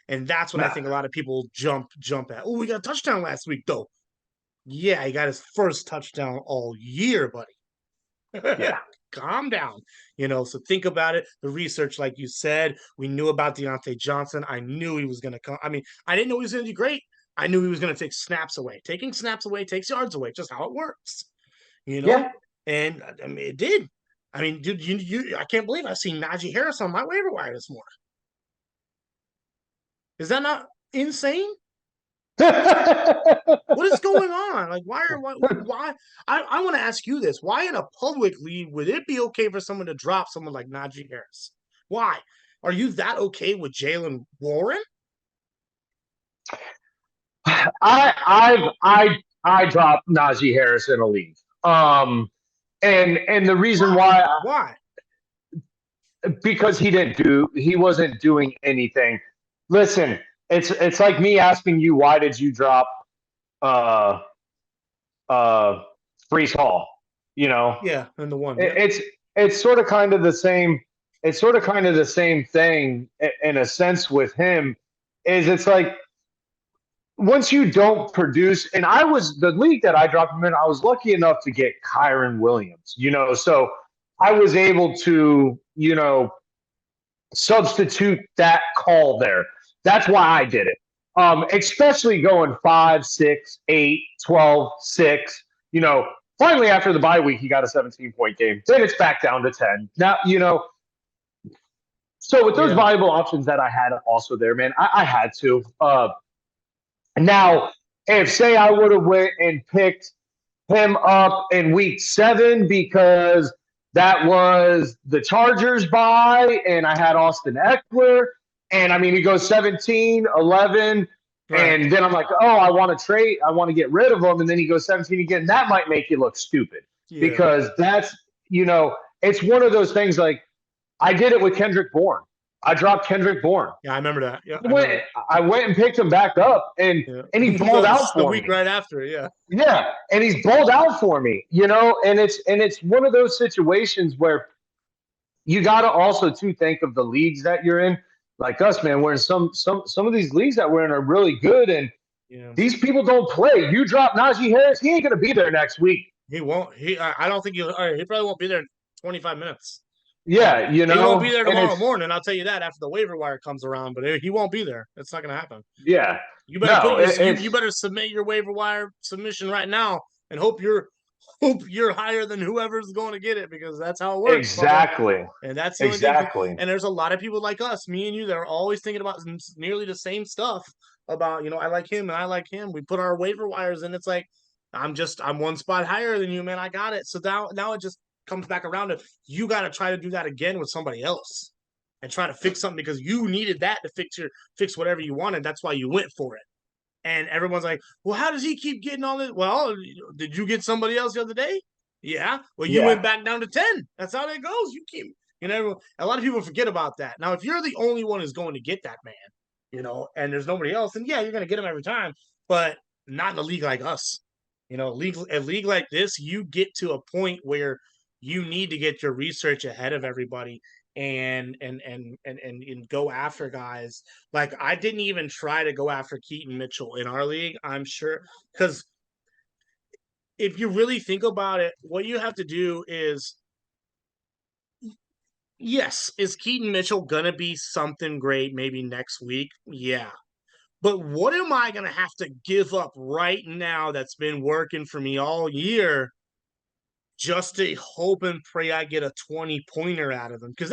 And that's what I No. think a lot of people jump at. Oh, we got a touchdown last week, though. Yeah, he got his first touchdown all year, buddy. Yeah. Calm down. You know, so think about it. The research, like you said, we knew about Deontay Johnson. I knew he was going to come. I mean, I didn't know he was going to do great. I knew he was going to take snaps away. Taking snaps away takes yards away, just how it works. You know? Yeah. And I mean, it did. I mean, dude, I can't believe I seen Najee Harris on my waiver wire this morning. Is that not insane? What is going on? Like, why? I want to ask you this. Why in a public league would it be okay for someone to drop someone like Najee Harris? Why? Are you that okay with Jalen Warren? I dropped Najee Harris in a league. And the reason why Why? because he wasn't doing anything. Listen, it's like me asking you, why did you drop uh uh Brees Hall? You know, Yeah, and the one. it, Yeah. it's sort of kind of the same. It's sort of kind of the same thing in a sense with him. Is it's like once you don't produce, and I was the league that I dropped him in. I was lucky enough to get Kyron Williams. You know, so I was able to substitute that call there. That's why I did it. Especially going 5, 6, 8, 12, 6. Finally after the bye week, he got a 17-point game. Then it's back down to 10. Now, so with those viable options that I had also there, man, I had to. Now, if say I would have went and picked him up in week 7 because that was the Chargers bye, and I had Austin Eckler, and I mean he goes 17, 11, right. And then I'm like, oh, I want to trade, I want to get rid of him, and then he goes 17 again. That might make you look stupid because that's it's one of those things. Like I did it with Kendrick Bourne. I dropped Kendrick Bourne. Yeah, I remember that. Yeah, I went and picked him back up, and he balled out for me. The week right after, yeah. Yeah, and he's balled out for me, and it's one of those situations where you got to also too think of the leagues that you're in. Like us, man, we're in some of these leagues that we're in are really good, and these people don't play. You drop Najee Harris, he ain't gonna be there next week. He won't. I don't think he probably won't be there in 25 minutes. Yeah, he won't be there tomorrow morning. I'll tell you that after the waiver wire comes around. But he won't be there. It's not going to happen. Yeah, you better you better submit your waiver wire submission right now and hope you're higher than whoever's going to get it, because that's how it works. Exactly. Brother. And that's the exactly. Thing. And there's a lot of people like us, me and you, that are always thinking about nearly the same stuff. About I like him and I like him. We put our waiver wires in. It's like I'm one spot higher than you, man. I got it. So now it just comes back around to you got to try to do that again with somebody else and try to fix something because you needed that to fix whatever you wanted. That's why you went for it. And everyone's like, well, how does he keep getting all this? Well, did you get somebody else the other day? Yeah. Well, you went back down to 10. That's how it goes. You keep, a lot of people forget about that. Now, if you're the only one who's going to get that man, and there's nobody else, then yeah, you're going to get him every time, but not in a league like us. A league like this, you get to a point where you need to get your research ahead of everybody and go after guys. Like I didn't even try to go after Keaton Mitchell in our league. I'm sure because if you really think about it, what you have to do is, yes, is Keaton Mitchell gonna be something great maybe next week? Yeah. But what am I going to have to give up right now that's been working for me all year just to hope and pray I get a 20-pointer out of them. Because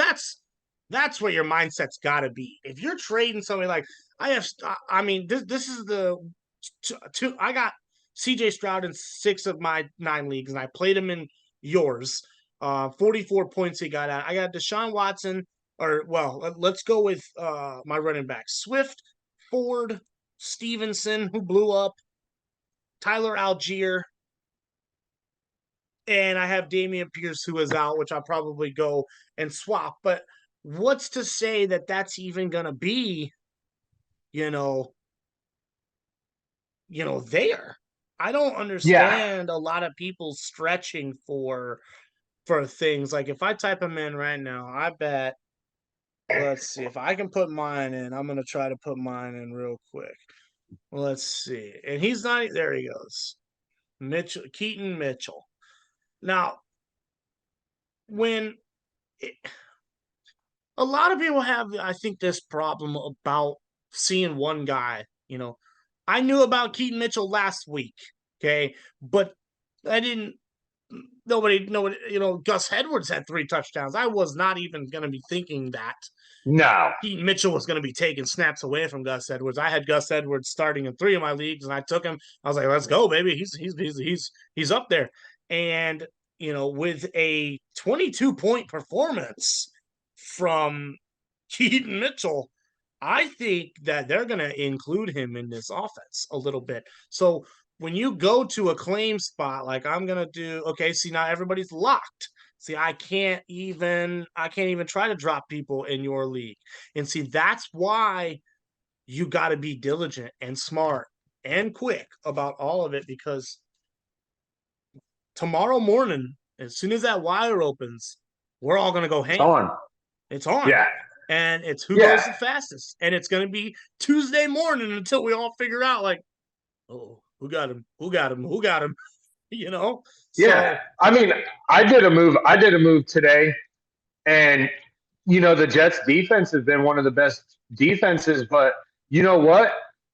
that's what your mindset's got to be. If you're trading somebody like I mean, this is the two. I got C.J. Stroud in 6 of my 9 leagues, and I played him in yours. 44 points he got out. I got Deshaun Watson, or well, let's go with my running back: Swift, Ford, Stevenson, who blew up, Tyler Algier, and I have Damian Pierce, who is out, which I'll probably go and swap. But what's to say that that's even going to be, you know, there? I don't understand a lot of people stretching for things. Like if I type them in right now, I bet. Let's see if I can put mine in. I'm going to try to put mine in real quick. Let's see. And he's not. There he goes. Keaton Mitchell. Now, when a lot of people have, I think, this problem about seeing one guy. I knew about Keaton Mitchell last week, okay, but I didn't. Nobody. Gus Edwards had 3 touchdowns. I was not even going to be thinking that. No. Keaton Mitchell was going to be taking snaps away from Gus Edwards. I had Gus Edwards starting in 3 of my leagues, and I took him. I was like, "Let's go, baby! He's up there." And with a 22-point performance from Keaton Mitchell, I think that they're going to include him in this offense a little bit. So when you go to a claim spot, like I'm going to do, okay, see, now everybody's locked. See, I can't even try to drop people in your league. And see, that's why you got to be diligent and smart and quick about all of it, because tomorrow morning, as soon as that wire opens, we're all going to go ham. It's on. Yeah. And it's who goes the fastest. And it's going to be Tuesday morning until we all figure out, like, oh, who got him? Yeah. I mean, I did a move today, and the Jets defense has been one of the best defenses, but you know what?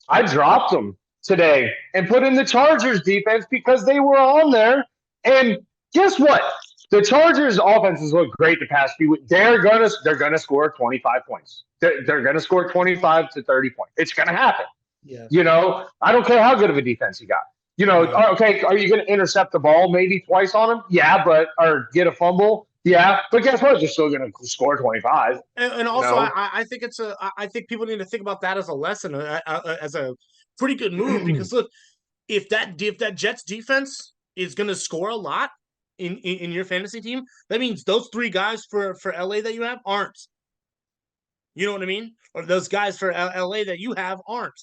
I dropped them today and put in the Chargers defense because they were on there. And guess what? The Chargers offenses look great the past few weeks. They're gonna score 25 points. They're gonna score 25 to 30 points. It's gonna happen. Yeah. I don't care how good of a defense you got. Okay, are you going to intercept the ball maybe twice on them? Yeah, or get a fumble? Yeah, but guess what? They're still going to score 25. And also, I think I think people need to think about that as a lesson, as a pretty good move. Because look, if that Jets defense is going to score a lot in your fantasy team, that means those 3 guys for LA that you have aren't. You know what I mean? Or those guys for LA that you have aren't.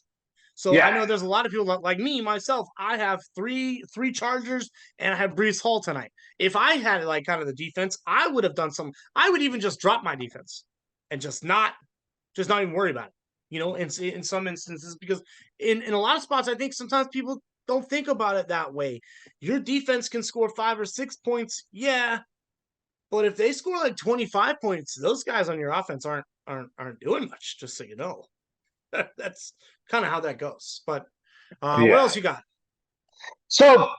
So I know there's a lot of people like me, myself. I have three Chargers, and I have Breece Hall tonight. If I had like kind of the defense, I would have done some. I would even just drop my defense and just not even worry about it. In some instances, because in a lot of spots, I think sometimes people don't think about it that way. Your defense can score 5 or 6 points, yeah, but if they score like 25 points, those guys on your offense aren't doing much. Just so you know. That's kind of how that goes. But what else you got? So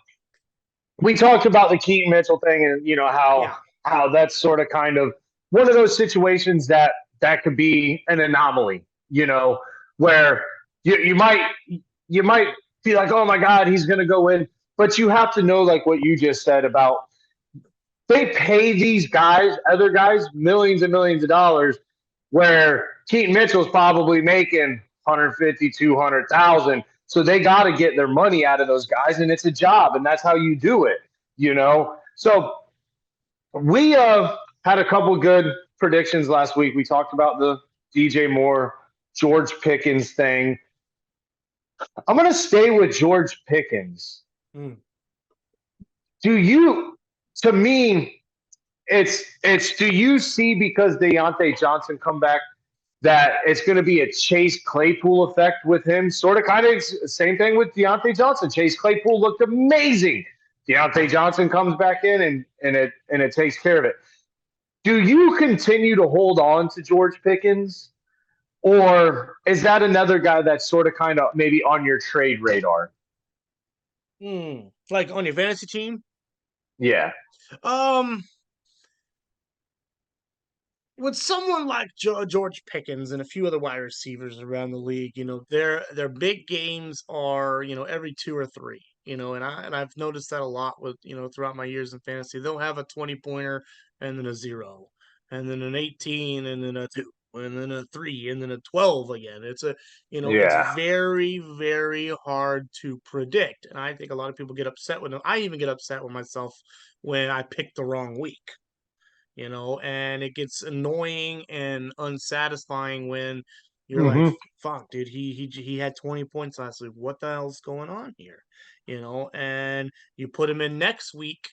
we talked about the Keaton Mitchell thing, and how that's sort of kind of one of those situations that could be an anomaly. Where you might be like, oh my God, he's going to go in, but you have to know, like what you just said about they pay these other guys, millions and millions of dollars, where Keaton Mitchell's probably making 150, 200,000. So they got to get their money out of those guys, and it's a job, and that's how you do it, So we had a couple good predictions last week. We talked about the DJ Moore, George Pickens thing. I'm going to stay with George Pickens. To me, it's do you see, because Deontay Johnson come back, that it's going to be a Chase Claypool effect with him? Sort of kind of same thing with Deontay Johnson. Chase Claypool looked amazing. Deontay Johnson comes back in and it takes care of it. Do you continue to hold on to George Pickens, or is that another guy that's sort of kind of maybe on your trade radar? Like on your fantasy team? Yeah. Um, with someone like George Pickens and a few other wide receivers around the league, their big games are every 2 or 3. And I've noticed that a lot with throughout my years in fantasy. They'll have a 20-pointer and then a 0, and then an 18 and then a 2. And then a 3, and then a 12 again. It's Yeah. very, very hard to predict. And I think a lot of people get upset with them. I even get upset with myself when I pick the wrong week. And it gets annoying and unsatisfying when you're like, Hmm. fuck, dude, he had 20 points last week. What the hell's going on here? And you put him in next week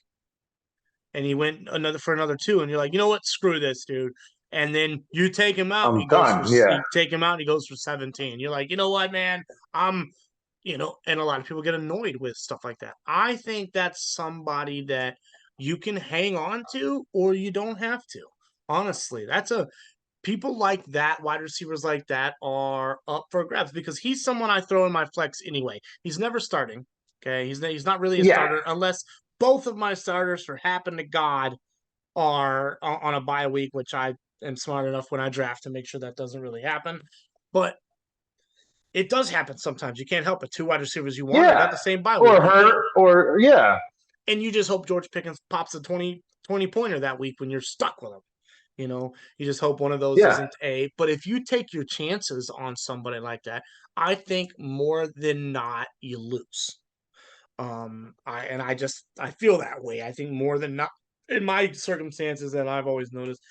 and he went another 2, and you're like, you know what? Screw this, dude. And then you take him out, I'm done. Yeah. you take him out and he goes for 17. You're like, you know what, man? I'm and a lot of people get annoyed with stuff like that. I think that's somebody that you can hang on to or you don't have to. Honestly, people like that, wide receivers like that are up for grabs because he's someone I throw in my flex anyway. He's never starting. Okay. He's not really a Yeah. starter unless both of my starters for happen to God are on a bye week, which I am smart enough when I draft to make sure that doesn't really happen. But it does happen sometimes. You can't help it. 2 wide receivers you want, I got Yeah. the same bye week. Or hurt, or yeah. And you just hope George Pickens pops a 20 pointer that week when you're stuck with him. You just hope one of those Yeah. isn't a. But if you take your chances on somebody like that, I think more than not you lose. I feel that way. I think more than not in my circumstances, that I've always noticed,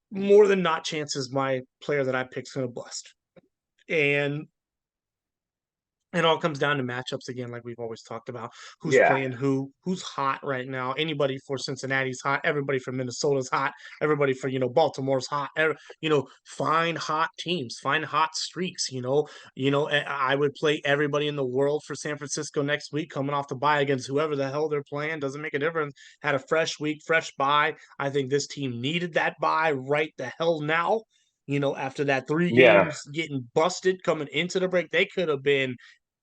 more than not chances my player that I pick's gonna bust. And it all comes down to matchups again, like we've always talked about. Who's Yeah. playing who's hot right now. Anybody for Cincinnati's hot. Everybody from Minnesota's hot. Everybody for, Baltimore's hot. Find hot teams, find hot streaks. I would play everybody in the world for San Francisco next week, coming off the bye against whoever the hell they're playing. Doesn't make a difference. Had a fresh week, fresh bye. I think this team needed that bye right the hell now. After that 3 Yeah. games getting busted coming into the break, they could have been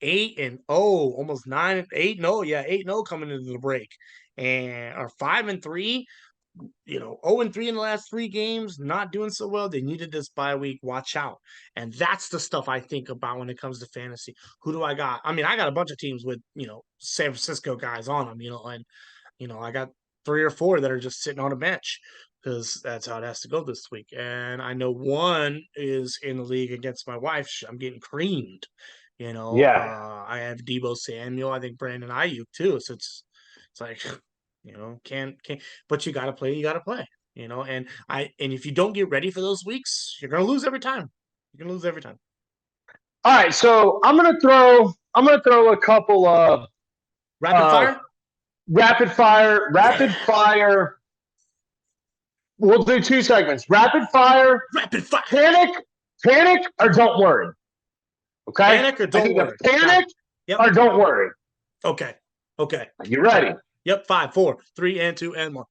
8-0, almost 9, 8-0. Yeah, 8-0 coming into the break, and or 5-3. 0-3 in the last 3 games, not doing so well. They needed this bye week. Watch out, and that's the stuff I think about when it comes to fantasy. Who do I got? I mean, I got a bunch of teams with San Francisco guys on them. And I got 3 or 4 that are just sitting on a bench because that's how it has to go this week. And I know one is in the league against my wife. I'm getting creamed. Yeah. I have Debo Samuel. I think Brandon Ayuk too. So it's like, can't. But you got to play. You got to play. And if you don't get ready for those weeks, you're gonna lose every time. You're gonna lose every time. All right. So I'm gonna throw a couple of Rapid fire. rapid Yeah. fire. We'll do 2 segments. Rapid fire, Rapid fire. panic, or don't worry. Okay. Panic or don't worry. Panic Yep. or don't worry. Okay. You ready? Yep. 5, 4, 3, and 2, and 1.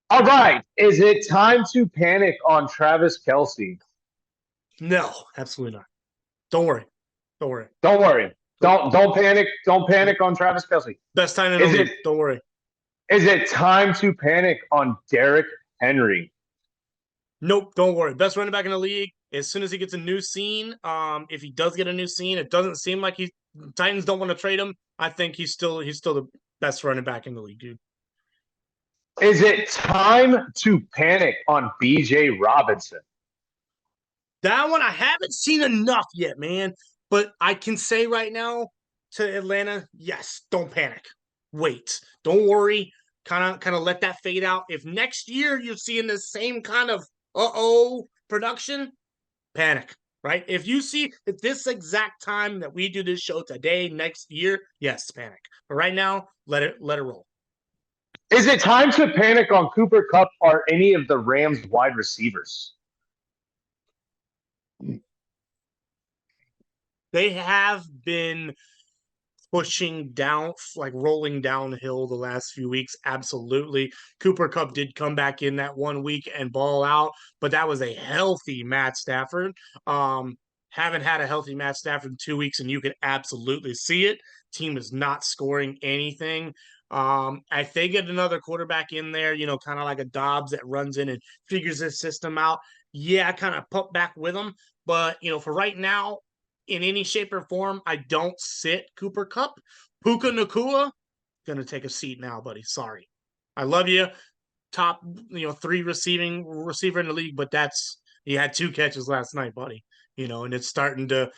All right. Is it time to panic on Travis Kelce? No, absolutely not. Don't worry. Don't worry. Don't worry. Don't panic. Don't panic on Travis Kelce. Best time in the league. Don't worry. Is it time to panic on Derrick Henry? Nope, don't worry. Best running back in the league. As soon as he gets a new scene, if he does get a new scene, it doesn't seem like Titans don't want to trade him. I think he's still the best running back in the league, dude. Is it time to panic on BJ Robinson? That one I haven't seen enough yet, man. But I can say right now to Atlanta, yes, don't panic. Wait. Don't worry. Kind of let that fade out. If next year you're seeing the same kind of production, panic. Right? If you see at this exact time that we do this show today, next year, yes, panic. But right now, let it roll. Is it time to panic on Cooper Kupp or any of the Rams wide receivers? They have been pushing down, like rolling downhill the last few weeks. Absolutely. Cooper Kupp did come back in that 1 week and ball out, but that was a healthy Matt Stafford. Haven't had a healthy Matt Stafford in 2 weeks, and you can absolutely see it. Team is not scoring anything. If they get another quarterback in there, kind of like a Dobbs that runs in and figures his system out, yeah, I kind of pump back with him. But for right now, in any shape or form, I don't sit Cooper Cup. Puka Nakua, gonna take a seat now, buddy. Sorry. I love you. Top, 3 receiver in the league, but he had 2 catches last night, buddy. And it's starting to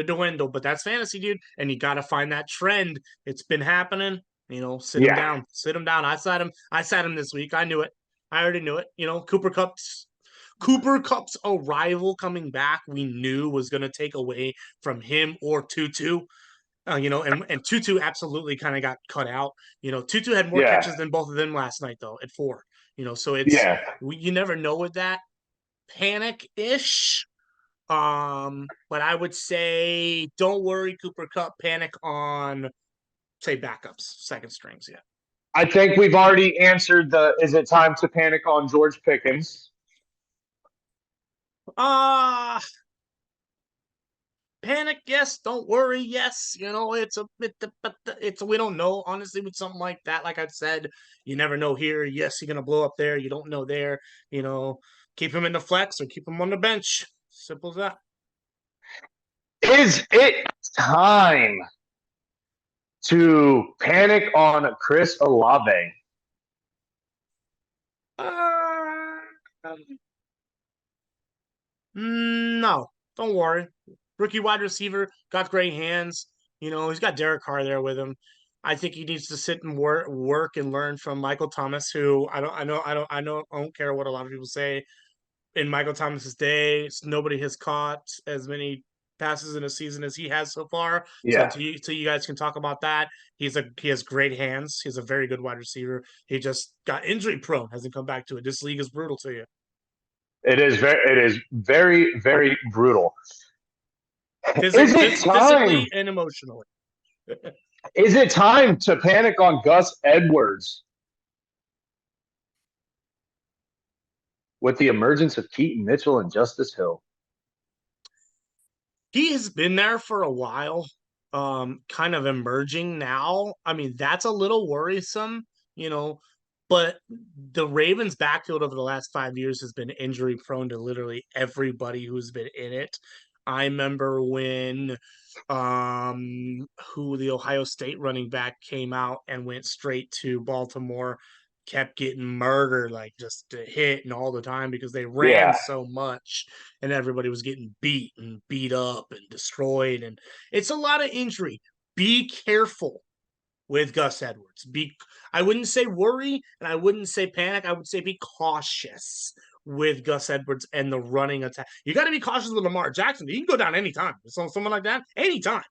dwindle, but that's fantasy, dude. And you got to find that trend. It's been happening. Sit him down. Sit him down. I sat him this week. I knew it. I already knew it. Cooper Cup's arrival coming back, we knew was going to take away from him or Tutu. And Tutu absolutely kind of got cut out. Tutu had more catches than both of them last night, though, at 4. So you never know with that. Panic-ish. But I would say don't worry, Cooper Cup. Panic on, say, backups, second strings. Yeah. I think we've already answered is it time to panic on George Pickens? Panic, yes. Don't worry, yes. It's we don't know, honestly, with something like that. Like I said, you never know here. Yes, you're gonna blow up there. You don't know there. Keep him in the flex or keep him on the bench. Simple as that. Is it time to panic on Chris Olave? No, don't worry. Rookie wide receiver, got great hands. He's got Derek Carr there with him. I think he needs to sit and work and learn from Michael Thomas, who I don't care what a lot of people say. In Michael Thomas's day, nobody has caught as many passes in a season as he has so far. Yeah. So until you guys can talk about that, he has great hands. He's a very good wide receiver. He just got injury prone, hasn't come back to it. This league is brutal to you. It is very, very brutal. Physically and emotionally. Is it time to panic on Gus Edwards? With the emergence of Keaton Mitchell and Justice Hill. He has been there for a while, kind of emerging now. I mean, that's a little worrisome, but the Ravens' backfield over the last 5 years has been injury prone to literally everybody who's been in it. I remember when the Ohio State running back came out and went straight to Baltimore, kept getting murdered, like just to hit and all the time because they ran so much and everybody was getting beat and beat up and destroyed. And it's a lot of injury. Be careful with Gus Edwards. I wouldn't say worry and I wouldn't say panic. I would say be cautious with Gus Edwards and the running attack. You got to be cautious with Lamar Jackson. He can go down anytime. Someone like that, anytime.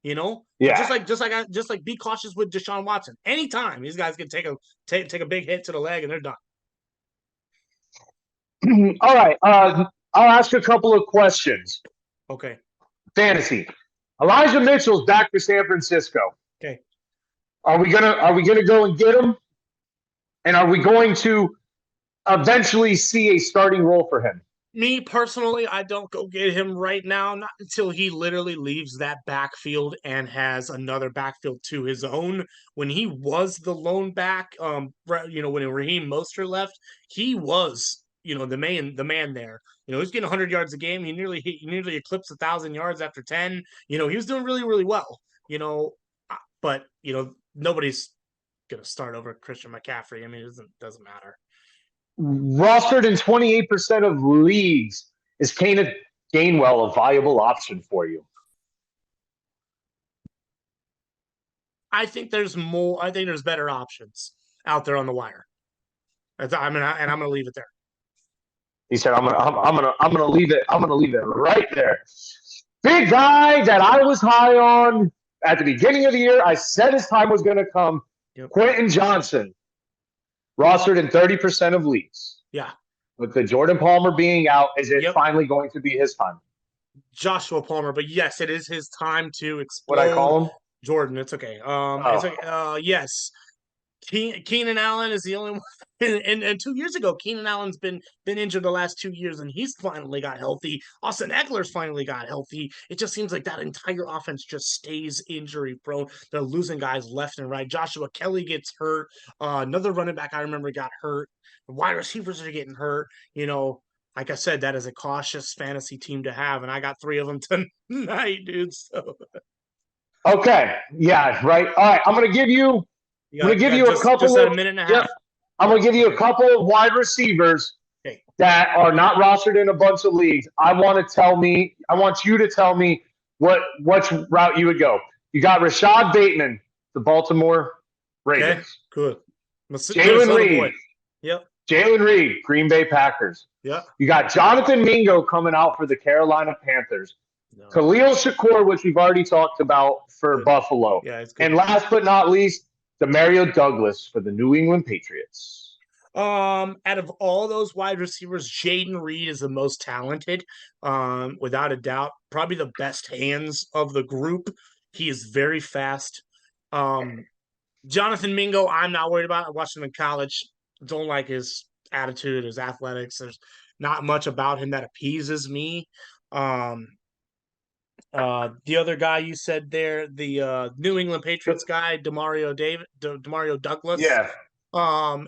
Yeah. Just like be cautious with Deshaun Watson. Anytime these guys can take a big hit to the leg and they're done. All right. I'll ask a couple of questions. Okay. Fantasy. Elijah Mitchell's back for San Francisco. Okay. Are we gonna go and get him? And are we going to eventually see a starting role for him? Me personally, I don't go get him right now, not until he literally leaves that backfield and has another backfield to his own. When he was the lone back, when Raheem Mostert left, he was, the man there. He's getting 100 yards a game. He nearly eclipsed 1,000 yards after 10. He was doing really, really well. But nobody's gonna start over Christian McCaffrey. I mean, it doesn't matter. Rostered in 28% of leagues, is Kenneth Gainwell a viable option for you? I think there's more. I think there's better options out there on the wire. I'm gonna leave it there. He said, "I'm gonna leave it. I'm gonna leave it right there." Big guy that I was high on at the beginning of the year. I said his time was gonna come. Yep. Quentin Johnson. Rostered in 30% of leagues. Yeah. With the Jordan Palmer being out, is it finally going to be his time? Joshua Palmer, but yes, it is his time to explode. What I call him? Jordan, it's okay. Yes. Keenan Allen is the only one. And 2 years ago, Keenan Allen's been injured the last 2 years, and he's finally got healthy. Austin Eckler's finally got healthy. It just seems like that entire offense just stays injury prone. They're losing guys left and right. Joshua Kelly gets hurt. Another running back I remember got hurt. The wide receivers are getting hurt. Like I said, that is a cautious fantasy team to have, and I got 3 of them tonight, dude. So Okay. Yeah. Right. All right. I'm gonna give you a couple just at of a minute and a half. Yep. I'm gonna give you a couple of wide receivers Okay. that are not rostered in a bunch of leagues. I want you to tell me which route you would go. You got Rashad Bateman, the Baltimore Ravens. Okay, good. Jalen Reed. Yep. Jalen Reed, Green Bay Packers. Yep. You got Jonathan Mingo coming out for the Carolina Panthers. No. Khalil Shakur, which we've already talked about for Buffalo. Yeah, it's good. And last but not least, Demario Douglas for the New England Patriots. Out of all those wide receivers, Jaden Reed is the most talented, without a doubt. Probably the best hands of the group. He is very fast. Jonathan Mingo, I'm not worried about. I watched him in college. Don't like his attitude, his athletics. There's not much about him that appeases me. The other guy you said there, the New England Patriots guy, Demario Douglas. Yeah.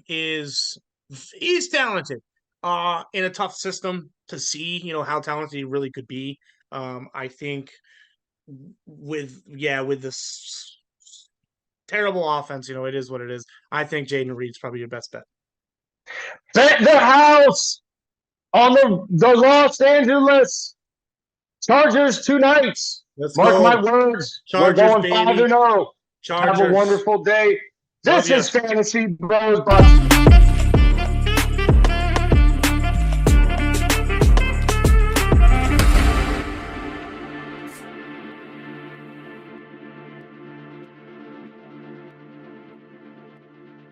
He's talented. In a tough system to see, how talented he really could be. I think with this terrible offense, it is what it is. I think Jaden Reed's probably your best bet. Bet the house on the Los Angeles Chargers tonight. Mark my words. Chargers, we're going baby. 5-0. Chargers. Have a wonderful day. This Love is Fantasy Bros.